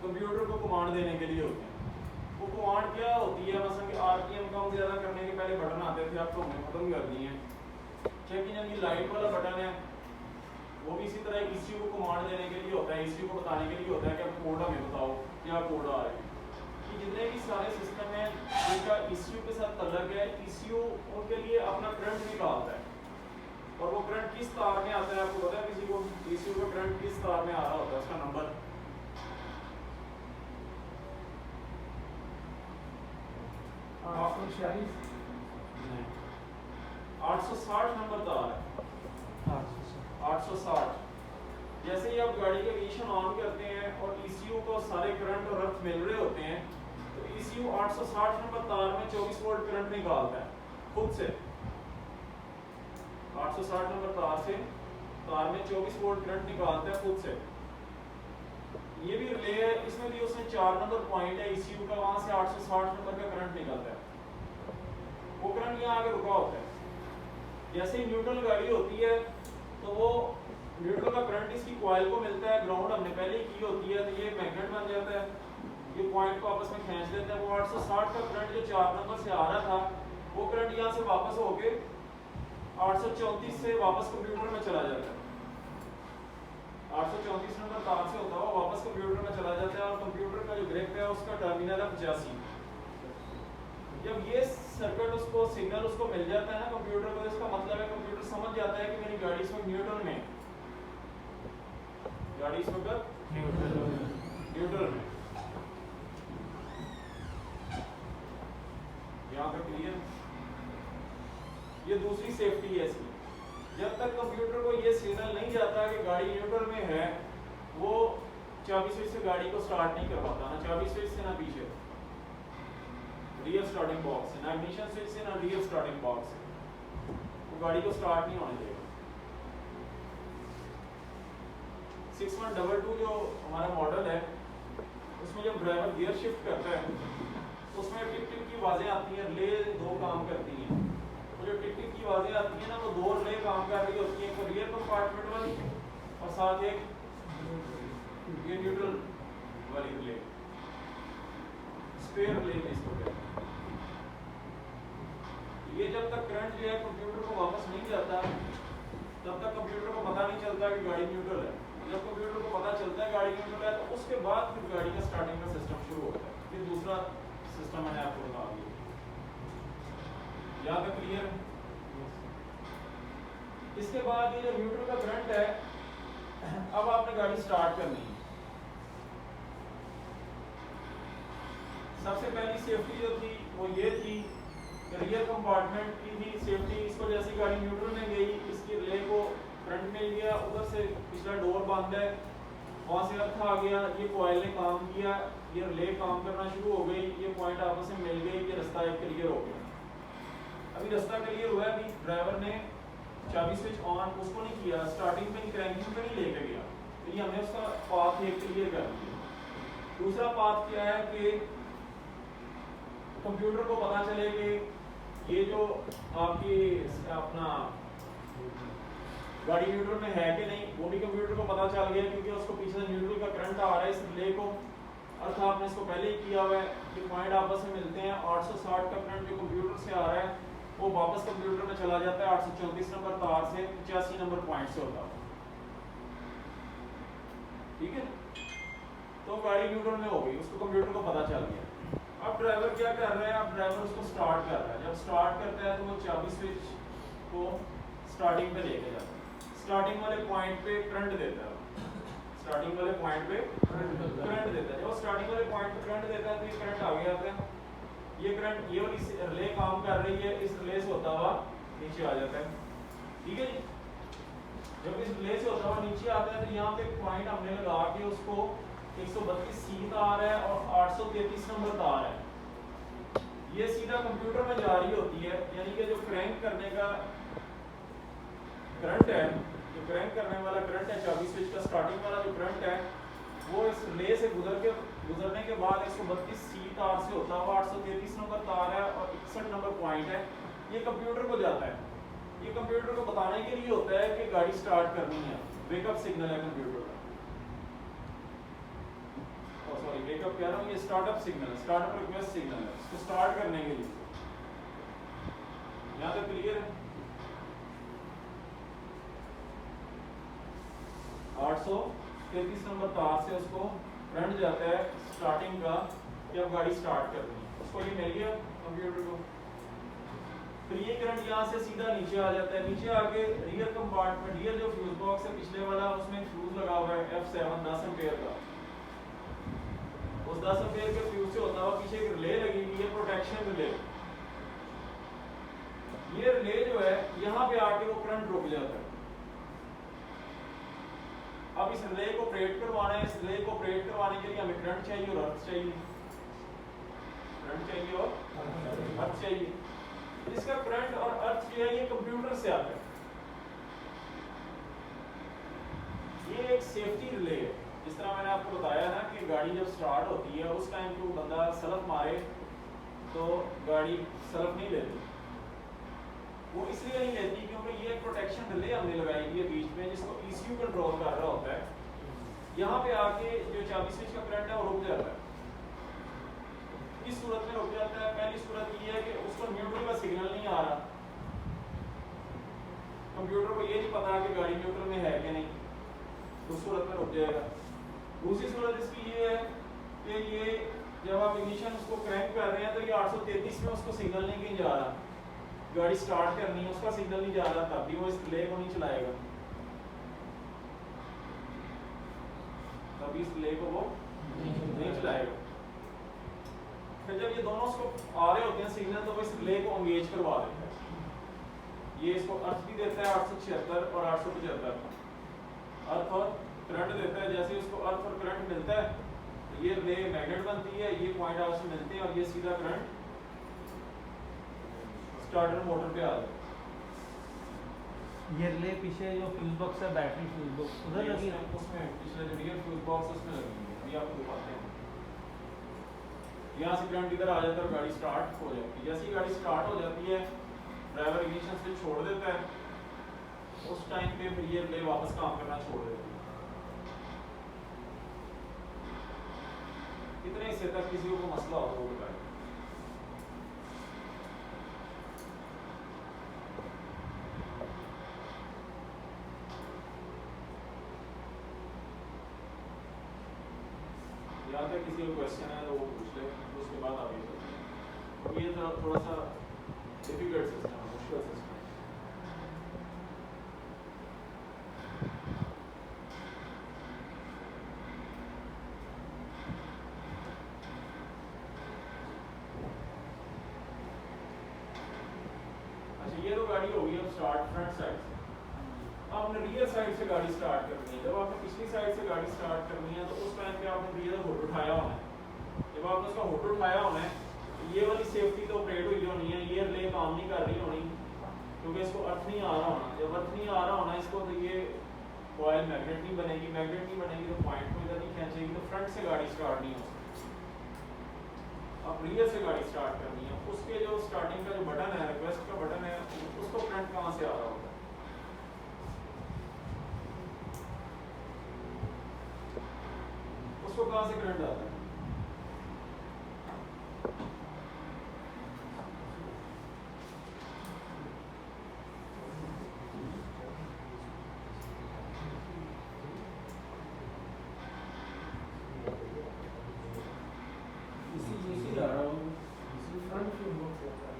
कंप्यूटर को कमांड देने के लिए होते हैं। वो कमांड क्या होती है? मसलन कि आरपीएम कम ज़्यादा करने के पहले बटन आते थे, अब तो हमने खत्म कर दिए हैं। चेक इंजन की लाइट वाला बटन है, वो भी इसी तरह ईसीयू को कमांड देने के लिए होता है, ईसीयू को बताने के लिए होता है कि अब कोड हमें बताओ क्या कोड आ रहा है। कि जितने भी सारे सिस्टम हैं जिनका ईसीयू के साथ तल्लक है, ईसीयू उनके लिए अपना करंट निकालता है और वो करंट किस तार में आता है आपको पता है? किसी को ईसीयू का करंट किस तार में आ रहा होता है, उसका नंबर 860 नंबर तार है, 860। जैसे ही आप गाड़ी का इग्निशन ऑन करते हैं और ईसीयू को सारे करंट और अर्थ मिल रहे होते हैं तो ईसीयू 860 नंबर तार में 24 वोल्ट करंट निकालता है खुद से। 860 नंबर तार में 24 वोल्ट करंट निकालता है खुद से। ये भी रिले है, इसमें भी उसने 4 नंबर पॉइंट है ईसीयू का, वहां से 860 नंबर का करंट निकलता है। वो करंट यहाँ आगे रुका होता है। जैसे ही न्यूट्रल गाड़ी होती है तो वो न्यूट्रल का करंट इसकी कॉइल को मिलता है, ग्राउंड हमने पहले ही की होती है, तो ये मैग्नेट बन जाता है, ये पॉइंट पॉइंट को आपस में खींच देते हैं। वो 860 का करंट जो 4 नंबर से आ रहा था वो करंट यहाँ से वापस होके 834 से वापस कंप्यूटर में चला जाता है। 834 नंबर तार से होता हुआ वापस कंप्यूटर में चला जाता है और कंप्यूटर का जो ग्रिप है उसका टर्मिनल है 85। जब ये सर्किट उसको सिग्नल उसको मिल जाता है ना कंप्यूटर को, इसका मतलब है कंप्यूटर समझ जाता है कि मेरी गाड़ी इस वक्त न्यूट्रल में, गाड़ी इस वक्त न्यूट्रल में। यहाँ पे क्लियर? ये दूसरी सेफ्टी है इसकी। जब तक कंप्यूटर को ये सिग्नल नहीं जाता कि गाड़ी न्यूट्रल में है, वो चाबी स्विच से गाड़ी को स्टार्ट नहीं कर पाता, ना चाबी स्विच से ना पीछे रियल स्टार्टिंग बॉक्स से, ना इग्निशन स्विच से ना रियल स्टार्टिंग बॉक्स से, वो गाड़ी को स्टार्ट नहीं होने देगा। 6122 जो हमारा मॉडल है उसमें जब ड्राइवर गियर शिफ्ट करता है तो उसमें टिक टिक की आवाजें आती हैं, रिले 2 काम करती हैं। तो जो टिक टिक की आवाजें आती हैं ना, वो 2 रिले काम कर रही होती हैं, एक रियर कंपार्टमेंट वाली और साथ एक ये न्यूट्रल वाली रिले, स्पेयर रिले इसको कहते हैं। ये जब तक करंट जो है कंप्यूटर को वापस नहीं जाता तब तक कंप्यूटर को पता नहीं चलता कि गाड़ी न्यूट्रल है। जब कंप्यूटर को पता चलता है गाड़ी न्यूट्रल है तो उसके बाद फिर गाड़ी का स्टार्टिंग का सिस्टम शुरू होता है। फिर दूसरा सिस्टम मैंने आपको बता दिया। यहाँ तक क्लियर है? इसके बाद ये जो न्यूट्रल का करंट है, अब आपने गाड़ी स्टार्ट करनी है। सबसे पहली सेफ्टी जो थी वो ये थी, रियर कंपार्टमेंट की भी सेफ्टी। इसको जैसी गाड़ी न्यूट्रल में गई, इसकी रिले को फ्रंट में लिया, उधर से पिछला डोर बंद है, वहां से अर्थ आ गया, ये कॉइल ने काम किया, ये रिले काम करना शुरू हो गई, ये पॉइंट आपस में मिल गई, ये रास्ता एक क्लियर हो गया। अभी रास्ता क्लियर हुआ है, अभी ड्राइवर ने चाबी स्विच ऑन उसको नहीं किया, स्टार्टिंग पे क्रैंकिंग पे नहीं लेके गया, तो ये हमने उसका पाथ एक क्लियर कर दिया। दूसरा पाथ क्या है कि कंप्यूटर को पता चले कि ये जो आपकी अपना गाड़ी न्यूट्रल में है कि नहीं, वो भी कंप्यूटर को पता चल गया क्योंकि उसको पीछे न्यूट्रल का करंट आ रहा है इस रिले को। अर्थ आपने इसको पहले ही किया हुआ है कि पॉइंट आपस में मिलते हैं। 860 का करंट जो कंप्यूटर से आ रहा है वो वापस कंप्यूटर में चला जाता है 834 नंबर तार से 85 नंबर पॉइंट से होता है। ठीक है, तो गाड़ी न्यूट्रल में हो गई, उसको कंप्यूटर को पता चल गया। अब ड्राइवर क्या कर रहा है, अब ड्राइवर उसको स्टार्ट कर रहा है। जब स्टार्ट करता है तो वो चाबी स्विच को स्टार्टिंग पे लेके जाता है, स्टार्टिंग वाले पॉइंट पे करंट देता है, स्टार्टिंग वाले पॉइंट पे करंट देता है। जब स्टार्टिंग वाले पॉइंट पे करंट देता है तो ये करंट आगे आता है, ये करंट ये वाली रिले काम कर रही है, इस रिले से होता हुआ नीचे आ जाता है। ठीक है जी, जब इस रिले से होता हुआ नीचे आता है तो यहाँ पे पॉइंट हमने लगा के उसको 132 सी तार है और 833 नंबर तार है, ये सीधा कंप्यूटर में जा रही होती है। यानी कि जो क्रैंक करने का करंट है, जो क्रैंक करने वाला करंट है, चाबी स्विच का स्टार्टिंग वाला जो करंट है, वो इस रिले से गुजरने के बाद 132 सी तार से होता हुआ 833 नंबर तार है और 61 नंबर पॉइंट है, ये कंप्यूटर को जाता है। ये कंप्यूटर को बताने के लिए होता है कि गाड़ी स्टार्ट करनी है, वेकअप सिग्नल है कंप्यूटर का। सॉरी, वेकअप कह रहा हूँ, ये स्टार्टअप सिग्नल है, स्टार्टअप रिक्वेस्ट सिग्नल है, इसको स्टार्ट करने के लिए। यहाँ तक क्लियर है? 833 नंबर तार से उसको करंट जाता है स्टार्टिंग का कि अब गाड़ी स्टार्ट करनी है, उसको ये मिल गया कंप्यूटर को। फिर ये करंट यहाँ से सीधा नीचे आ जाता है, नीचे आके रियर कंपार्टमेंट, रियर जो फ्यूज बॉक्स है पिछले वाला, उसमें फ्यूज लगा हुआ है F7 10 एम्पीयर का। उस 10 एम्पीयर के फ्यूज से होता हुआ पीछे एक रिले लगी हुई है, प्रोटेक्शन रिले। ये रिले जो है यहाँ पे आके वो करंट रुक जाता है। अब इस रिले को ऑपरेट करवाना है, इस रिले को ऑपरेट करवाने के लिए हमें करंट चाहिए और अर्थ चाहिए, करंट चाहिए और अर्थ चाहिए। इसका करंट और अर्थ जो है ये कंप्यूटर से आता है। ये एक सेफ्टी रिले है। जिस तरह मैंने आपको बताया ना कि गाड़ी जब स्टार्ट होती है उस टाइम को बंदा सलफ मारे तो गाड़ी सलफ नहीं लेती। वो इसलिए नहीं लेती क्योंकि ये प्रोटेक्शन रिले हमने लगाई हुई है बीच में, जिसको ECU कंट्रोल कर रहा होता है। यहाँ पे आके जो चाबी स्विच का करंट है वो रुक जाता है। किस सूरत में रुक जाता है? पहली सूरत ये है कि उसको न्यूट्रल का सिग्नल नहीं आ रहा, कंप्यूटर को ये नहीं पता कि गाड़ी न्यूट्रल में है कि नहीं, तो उस सूरत में रुक जाएगा। दूसरी सूरत इसकी ये है कि ये जब आप इग्निशन उसको क्रैंक कर रहे हैं तो ये 833 में उसको सिग्नल नहीं कहीं जा रहा, गाड़ी स्टार्ट करनी है उसका सिग्नल नहीं जा रहा, तब भी वो इस रिले को नहीं चलाएगा, तभी इस रिले को वो नहीं चलाएगा। फिर जब ये दोनों उसको आ रहे होते हैं सिग्नल तो वो इस रिले को एंगेज करवा देता है, ये इसको अर्थ भी देता है 876 और 875 अर्थ और करंट देता है। जैसे इसको अर्थ और करंट मिलता है तो ये रिले मैग्नेट बनती है, ये पॉइंट आपस में मिलते हैं और ये सीधा करंट स्टार्टर मोटर पे आ जाता है। ये रिले पीछे जो फ्यूज बॉक्स है, बैटरी फ्यूज बॉक्स उधर लगी है। उसमें पिछले जो रियर फ्यूज बॉक्स उसमें लगी है, अभी आपको दिखाते हैं। यहाँ से करंट इधर आ जाता है और गाड़ी स्टार्ट हो जाती है। जैसे ही गाड़ी स्टार्ट हो जाती है ड्राइवर इग्निशन स्विच छोड़ देता है, उस टाइम पे फिर ये रिले वापस काम करना छोड़ देती है। इतने हिस्से तक किसी को मसला हो तो वो बताए। यहाँ तक किसी को क्वेश्चन है तो वो पूछ ले, तो उसके बाद आगे चलते हैं। अब ये थोड़ा सा डिफिकल्ट सिस्टम है, मुश्किल सिस्टम है। अच्छा ये तो गाड़ी होगी अब स्टार्ट फ्रंट साइड से। आपने रियर साइड से गाड़ी स्टार्ट करनी है। जब आपने पिछली साइड से गाड़ी स्टार्ट करनी है तो उस टाइम पे आपने रियर हुड उठाया होना है। जब आपने उसका हुड उठाया होना है तो ये वाली सेफ्टी तो ऑपरेट हुई होनी है, ये रिले काम नहीं कर रही होनी क्योंकि इसको अर्थ नहीं आ रहा होना। जब अर्थ नहीं आ रहा होना इसको तो ये कॉइल मैग्नेट नहीं बनेगी, मैग्नेट नहीं बनेगी तो पॉइंट को इधर नहीं खींचेगी, तो फ्रंट से गाड़ी स्टार्ट नहीं हो सकती। अब रियर से गाड़ी स्टार्ट करनी है, उसके जो स्टार्टिंग का जो बटन है, रिक्वेस्ट का बटन है, उसको करंट कहाँ से आ रहा होगा? उसको कहाँ से करंट आता है? इसी जा रहा हूँ, इसी फ्रंट फ्यूज बॉक्स जाता है।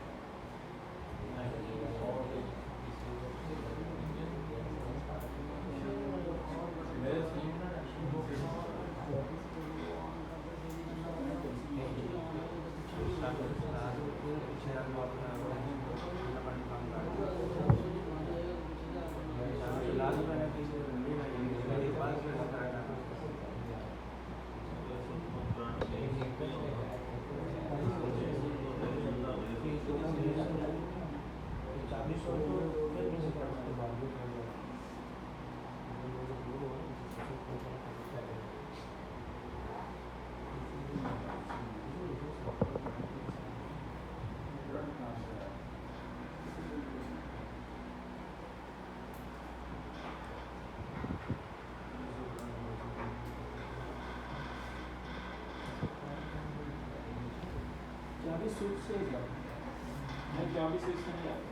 चाबी स्विच से नहीं, चाबी स्विच से नहीं आता।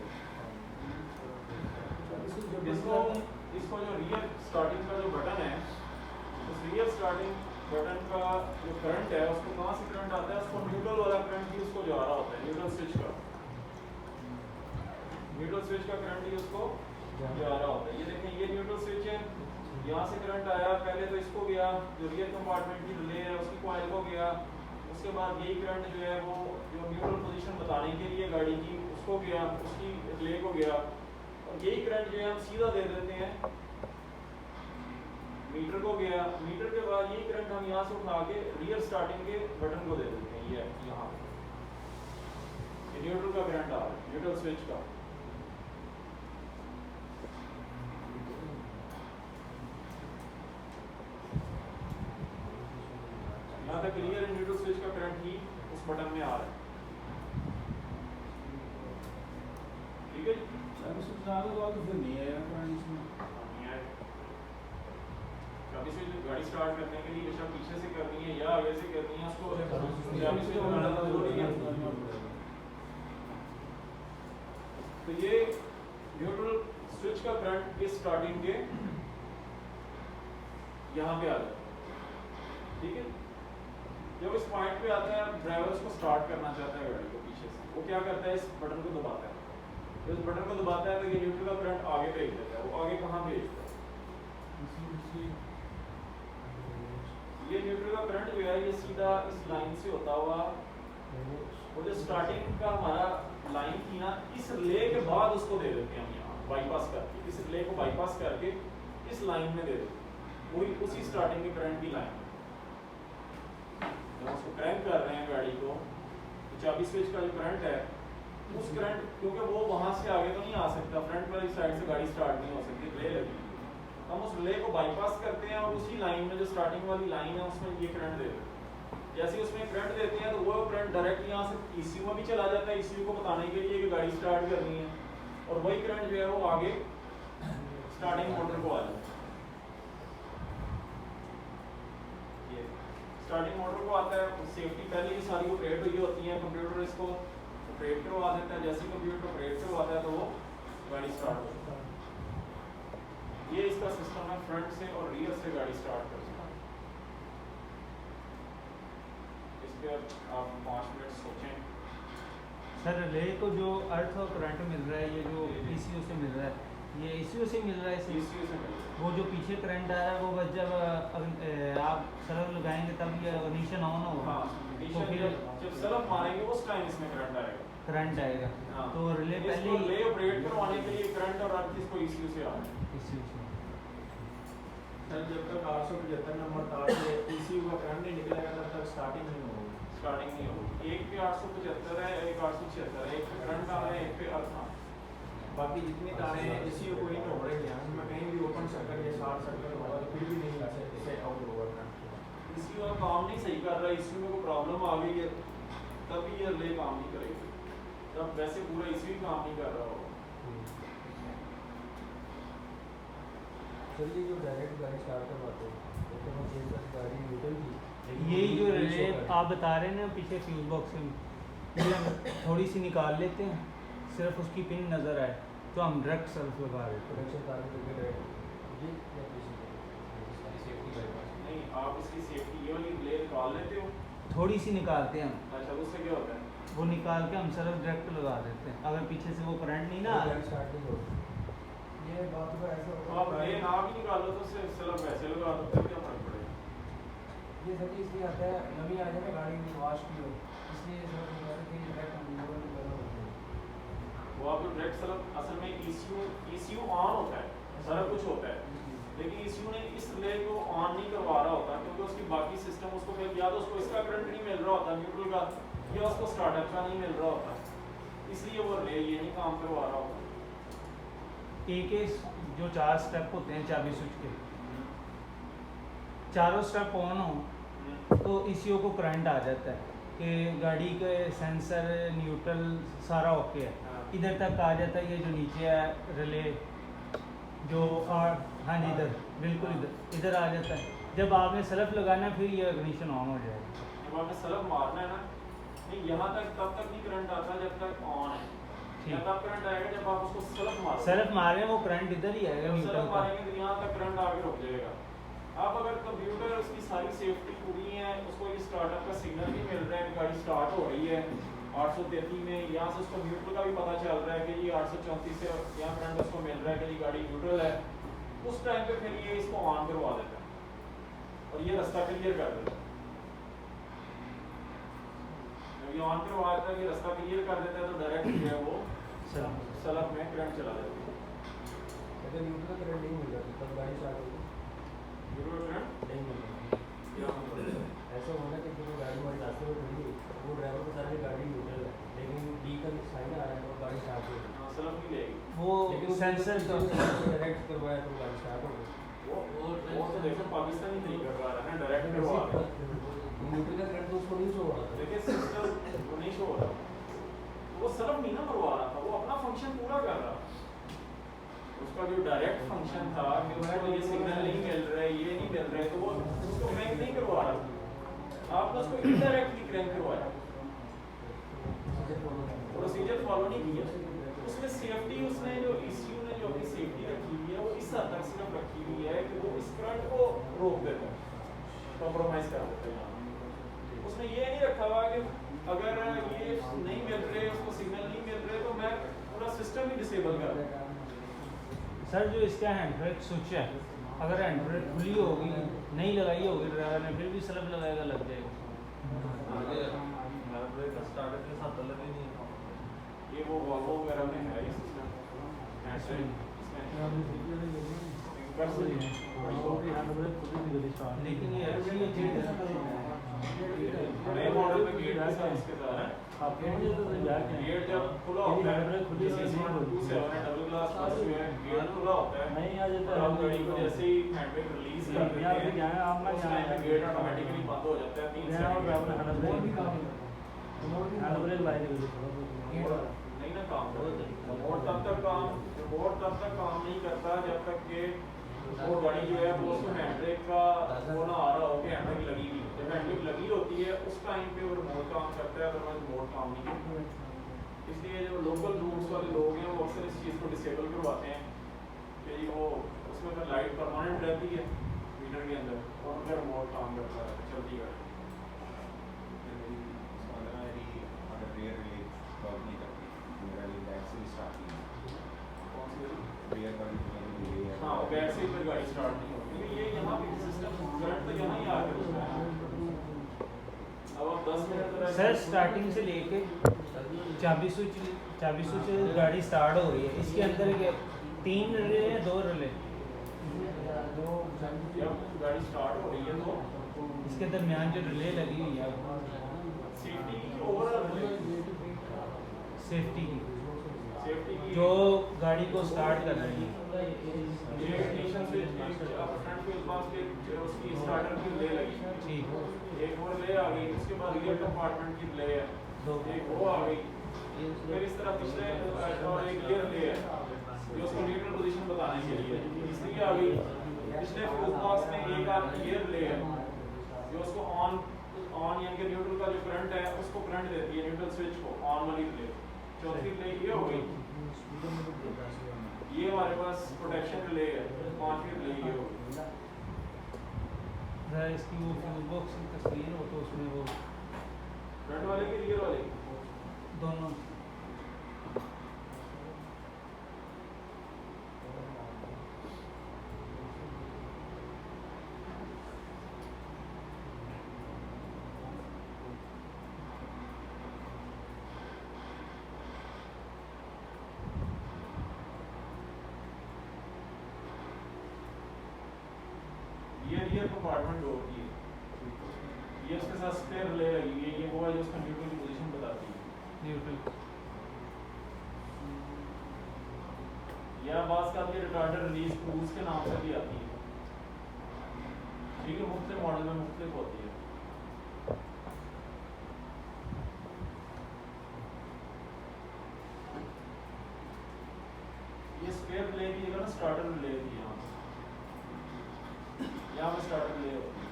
चाबी स्विच जब इसको जो रियर स्टार्टिंग का जो बटन है, उस रियर स्टार्टिंग बटन का जो करंट है उसको कहाँ से करंट आता है? उसको न्यूट्रल वाला करंट ही उसको जा रहा होता है, न्यूट्रल स्विच का करंट ही उसको जा रहा होता है। ये देखें, ये न्यूट्रल स्विच है, यहाँ से करंट आया, पहले तो इसको गया, जो रियर कंपार्टमेंट की रिले है उसकी कॉइल को गया, उसके बाद यही करंट जो है वो जो न्यूट्रल पोजीशन बताने के लिए गाड़ी की उसको गया, उसकी रिले को गया, और यही करंट जो है हम सीधा दे देते हैं मीटर को गया। मीटर के बाद यही करंट हम यहाँ से उठा के रियर स्टार्टिंग के बटन को दे देते हैं, ये यहाँ न्यूट्रल का करंट आ रहा है, न्यूट्रल स्विच का। यहाँ तक रियर न्यूट्रल स्विच का करंट ही उस बटन में आ रहा है। ठीक है, चाबी स्विच डालो तो फिर नहीं आएगा करंट इसमें। चाबी स्विच गाड़ी स्टार्ट करने के लिए बेशक पीछे से करनी है या आगे से करनी है, उसको चाबी स्विच दबाना जरूरी है। तो ये न्यूट्रल स्विच का करंट के स्टार्टिंग के यहाँ पे आ जाता है, ठीक है। जब इस पॉइंट पे आता है, ड्राइवर उसको स्टार्ट करना चाहता है गाड़ी को पीछे से, वो क्या करता है, इस बटन को दबाता है। जब इस बटन को दबाता है तो ये न्यूट्रल का करंट आगे भेज देता है। वो आगे कहाँ भेजता है, ये न्यूट्रल का करंट जो है ये सीधा इस लाइन से होता हुआ, वो जो स्टार्टिंग का हमारा लाइन थी ना, इस रिले के बाद उसको दे देते हैं हम यहाँ बाईपास करके, इस रिले को बाईपास करके इस लाइन में दे देते हैं, वही उसी स्टार्टिंग के करंट की लाइन। जब उसको क्रैंक कर रहे हैं गाड़ी को, तो चाबी स्विच का जो करंट है, उस करंट, क्योंकि वो वहां से आगे तो नहीं आ सकता, फ्रंट वाली साइड से गाड़ी स्टार्ट नहीं हो सकती, रिले लगी, हम उस रिले को बाईपास करते हैं और उसी लाइन में जो स्टार्टिंग वाली लाइन है उसमें ये करंट देते हैं। जैसे उसमें करंट देते हैं तो वो करंट डायरेक्ट यहाँ से ECU में भी चला जाता है, ECU को बताने के लिए कि गाड़ी स्टार्ट करनी है, और वही करंट जो है वो आगे स्टार्टिंग मोटर को आ जाता है। ये स्टार्टिंग मोटर को आता है, सेफ्टी पहले ही सारी ऑपरेट हुई होती है, कंप्यूटर इसको ऑपरेट करवा देता है, जैसे कंप्यूटर ऑपरेट करवाता है तो वो गाड़ी स्टार्ट होती है। ये इसका सिस्टम है, फ्रंट से और रियर से गाड़ी स्टार्ट कर सकते हैं। इस पे आप 5 मिनट सोचें। सर रिले को जो अर्थ और करंट मिल रहा है, ये जो ECU से मिल रहा है, ये ECU से मिल रहा है इसे? ECU से मिल रहा है। वो जो पीछे करंट आ रहा है वो बस जब आप सलफ लगाएंगे तब ये इग्निशन ऑन होगा, तो फिर जब सलफ मारेंगे उस टाइम इसमें करंट आएगा। करंट आएगा। हाँ। तो रिले इसको पहले रिले ऑपरेट करवाने के लिए करंट और अर्थ इसको ECU से आ रहा है। ECU से सर जब तक 875 नंबर तार से ECU का करंट नहीं निकलेगा तब तक स्टार्टिंग नहीं होगी। स्टार्टिंग नहीं होगी। एक पे 875 है, एक 876 है, एक पे करंट आ रहा है, एक पे अर्थ आ रहा है। बाकी जितनी तारें हैं ECU को ही तो हो रही हैं, उसमें कहीं भी ओपन सर्किट या शॉर्ट सर्किट होगा तो फिर भी नहीं सेट आउट होगा करंट। ECU का काम नहीं सही कर रहा है, ECU में कोई प्रॉब्लम आ गई है तभी ये रिले काम नहीं करेगी, तब वैसे पूरा ECU काम नहीं कर रहा होगा। चलिए जो डायरेक्ट गाड़ी स्टार्ट करवाते हैं तो हम चेंज कर गाड़ी न्यूट्रल की, यही जो रिले आप बता रहे हैं ना पीछे फ्यूज बॉक्स में, ये हम थोड़ी सी निकाल लेते हैं, सिर्फ उसकी पिन नज़र आए तो हम डायरेक्ट सेल्फ लगा देते हैं। कनेक्शन तार में लगे ये या सेफ्टी नहीं, आप इसकी सेफ्टी ये वाली रिले निकाल लेते हो। थोड़ी सी निकालते हैं हम, अच्छा, उससे क्या होता है? वो निकाल के हम सिर्फ डायरेक्ट लगा देते हैं, अगर पीछे से वो करंट नहीं ना आ रहा। स्टार्ट नहीं होगी। ये बात तो ऐसा तो आप रिले ना भी निकालो तो सिर्फ वैसे लगा दो, फिर क्या फर्क पड़ेगा? ये सर इसलिए आता है नवी आ जाए ना गाड़ी वॉश की हो, इसलिए सर कि डायरेक्ट मोबाइल में करना होता है। वो आपको डायरेक्ट सिर्फ असल में ECU ऑन होता है, सारा कुछ होता है, लेकिन ECU ने इस रिले को ऑन नहीं करवा रहा होता क्योंकि उसकी बाकी सिस्टम उसको या तो उसको इसका करंट नहीं मिल रहा होता न्यूट्रल का, या उसको स्टार्टअप का नहीं मिल रहा होता, इसलिए वो रिले ये नहीं काम करवा रहा होता। एक जो 4 स्टेप होते हैं चाबी स्विच के, चारों स्टेप ऑन हो तो ECU को करंट आ जाता है कि गाड़ी के सेंसर न्यूट्रल सारा ओके है, इधर तक आ जाता है। ये जो नीचे है रिले जो हाँ जी इधर बिल्कुल इधर आ जाता है। जब आपने सेल्फ लगाना है फिर ये इग्निशन ऑन हो जाएगा। जब आपने सेल्फ मारना है ना, नहीं यहाँ तक तब तक नहीं करंट आता जब तक ऑन है, या तब करंट आएगा जब आप उसको सेल्फ मारोगे। सेल्फ मार रहे हैं वो करंट इधर ही आएगा न्यूट्रल सेल्फ का। मारेंगे तो यहाँ तक करंट आगे रुक जाएगा। अब अगर कंप्यूटर उसकी सारी सेफ्टी पूरी है, उसको ये स्टार्टअप का सिग्नल भी मिल रहा है, गाड़ी स्टार्ट हो रही है 833 में, यहाँ से उसको न्यूट्रल का भी पता चल रहा है कि ये 834 से यहाँ करंट उसको मिल रहा है कि ये गाड़ी न्यूट्रल है, उस टाइम पे फिर ये इसको ऑन करवा देता है और ये रास्ता क्लियर कर देता है। जब ये ऑन करवा देता है, ये रास्ता क्लियर कर देता है तो डायरेक्ट जो है वो सलफ में करंट चला जाता है। अगर न्यूट्रल का करंट नहीं मिल रहा तब गाड़ी स्टार्ट होगी न्यूट्रल करंट नहीं मिल रहा। ऐसा होना कि जो गाड़ी हमारे रास्ते में खड़ी है वो ड्राइवर को सारी गाड़ी न्यूट्रल है, लेकिन डी का साइन आ रहा है तो गाड़ी स्टार्ट हो गई। सलफ नहीं लेगी वो सेंसर तो डायरेक्ट करवाया तो गाड़ी स्टार्ट हो गई। वो तो देखो पाकिस्तानी तरीका का है ना, डायरेक्ट करवा रहा है। न्यूट्रल का करंट तो उसको नहीं शो हो रहा था। देखिए सिस्टम वो नहीं शो हो रहा, वो सलफ नहीं ना करवा रहा था, वो अपना फंक्शन पूरा कर रहा। उसका जो डायरेक्ट फंक्शन था कि उसको ये सिग्नल नहीं मिल रहा है, ये नहीं मिल रहा है, तो वो आपने उसको इनडायरेक्टली क्रैंक करवाया, प्रोसीजर फॉलो नहीं किया। उसमें सेफ्टी, उसने जो ECU ने जो अपनी सेफ्टी रखी हुई है वो इस हद तक सिर्फ रखी हुई है कि वो इस करंट को रोक देता है, कॉम्प्रोमाइज कर देता है। उसने ये नहीं रखा हुआ कि अगर ये नहीं मिल रहे, उसको सिग्नल नहीं मिल रहे तो मैं पूरा सिस्टम ही डिसेबल कर दूँ। सर जो इसका हैंड ब्रेक स्विच है, अगर हैंड ब्रेक खुली होगी, नहीं लगाई होगी ड्राइवर ने, फिर भी स्लप लगाएगा, लग जाएगा। स्टार्टर के साथ अलग ही नहीं है। ये वो वॉल्वो वगैरह में है ये सिस्टम, ऐसे कर सकते हैं। लेकिन ये ऐसी ही चीज़ है, नए मॉडल में गेट के साथ इसके साथ है। गेट जब खुला होता है, जैसे 127 है, डबल ग्लास बस जो है, गेट खुला होता है, और आप गाड़ी को जैसे ही हैंडब्रेक रिलीज कर देते हैं, उस टाइम पे गेट ऑटोमेटिकली बंद हो जाता है 3 सेकंड नहीं ना काम करता। रिमोट तब तक काम नहीं करता जब तक कि वो गाड़ी जो है वो उसको हैंडब्रेक का वो ना आ रहा हो कि हैंडब्रेक लगी हुई। जब हैंडब्रेक लगी होती है उस टाइम पे वो रिमोट काम करता है, अदरवाइज रिमोट काम नहीं करता। इसलिए जो लोकल रूट्स वाले लोग हैं वो अक्सर इस चीज़ को डिसेबल करवाते हैं कि वो उसमें तो लाइट परमानेंट रहती है मीटर के अंदर और उनका रिमोट काम करता है, चलती गाड़ी। रियर रिलीफ वर्क नहीं करती, मेरा ये बैक से स्टार्ट नहीं होता। कौन सी गाड़ी? रियर वाली जो मेरी है, हाँ, वो बैक से फिर गाड़ी स्टार्ट नहीं होती, क्योंकि ये यहाँ पे सिस्टम करंट तो यहाँ ही आके रुकता है। अब आप 10 मिनट सर स्टार्टिंग से लेके चाबी स्विच गाड़ी स्टार्ट हो रही है, इसके अंदर के 3 रिले हैं, 2 रिले, जब गाड़ी स्टार्ट हो रही है तो इसके दरमियान जो रिले लगी हुई है सेफ्टी की ओवरऑल सेफ्टी की, जो जो गाड़ी को स्टार्ट कर रही है। ये ignition switch आप फ्रंट के पास के उसकी स्टार्टर की रिले लगी, ठीक, एक वो रिले आ गई, उसके बाद रियर कंपार्टमेंट की रिले है, एक वो आ गई, फिर इस तरह पिछले और एक ये रिले है जो उसको न्यूट्रल पोजीशन बताने के लिए, तीसरी आ गई पिछले फ्यूज बॉक्स में एक आपकी ये रिले है जो उसको ऑन यानी कि न्यूट्रल का जो करंट है उसको करंट देती है, न्यूट्रल स्विच को ऑन वाली रिले। चौथी रिले ये हो गई, ये हमारे पास प्रोटेक्शन रिले है, 5वीं रिले ये हो गई। ज़रा इसकी वो फ्यूज बॉक्स की तस्वीर हो तो उसमें वो फ्रंट वाले की रियर वाले की? दोनों ये रियर कंपार्टमेंट डोर की है, ये उसके साथ स्पेयर रिले लगी हुई है, ये वो है जो उसका न्यूट्रल की पोजीशन बताती है। न्यूट्रल या बात का ये रिटार्डर रिलीज टूल्स के नाम से भी आती है, ठीक है, मुख्तलिफ मॉडल में मुख्तलिफ होती है। ये स्पेयर रिले की जगह ना स्टार्टर रिले थी, यहाँ पे स्टार्टर रिले होती है।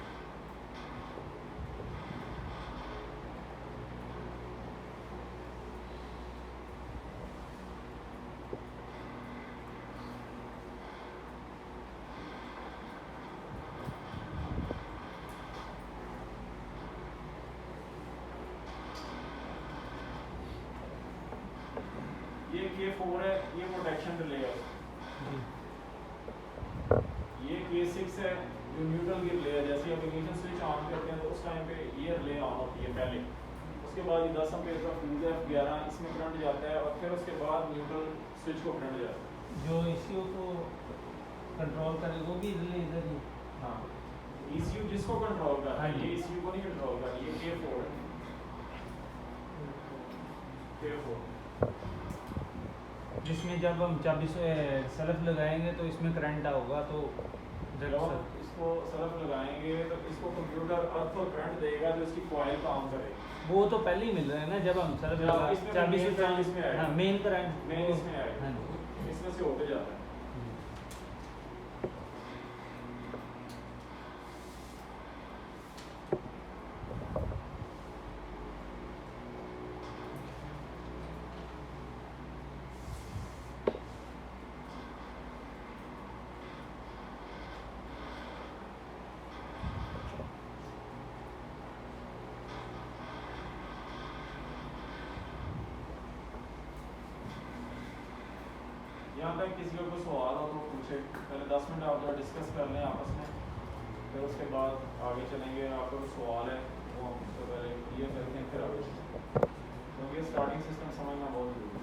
ये K4 है, ये प्रोटेक्शन रिले है, ये K6 है जो न्यूट्रल की रिले है। जैसे आप इग्निशन स्विच ऑन करते हैं तो उस टाइम पे ये रिले ऑन होती है पहले, उसके बाद ये 10 एम्पीयर का फ्यूज है F11, इसमें करंट जाता है और फिर उसके बाद न्यूट्रल स्विच को करंट जाता है। जो ECU को कंट्रोल करे वो भी रिले इधर ही। हाँ, ECU जिसको कंट्रोल कर रहा है, हाँ जी। ये ECU को नहीं कंट्रोल कर, ये K4 है, K4 जिसमें जब हम चाबी से सल्फ लगाएंगे तो इसमें करंट होगा, तो जब हम इसको सल्फ लगाएंगे तो इसको कंप्यूटर अर्थ और करंट देगा जो इसकी कॉइल काम करेगी। वो तो पहले ही मिल रहा है ना, जब हम सल्फ जब लगा इसमें चाबी main से current इसमें आएगा। हाँ मेन करंट मेन इसमें आएगा, हाँ जी। इसमें से होते जाता है। जहाँ तक किसी का कोई सवाल हो तो पूछे, पहले 10 मिनट आप जो डिस्कस कर लें आपस में, फिर उसके बाद आगे चलेंगे। आपका कोई सवाल है वो हम उसको पहले क्लियर करते हैं, फिर आगे चलेंगे, क्योंकि स्टार्टिंग सिस्टम समझना बहुत जरूरी है।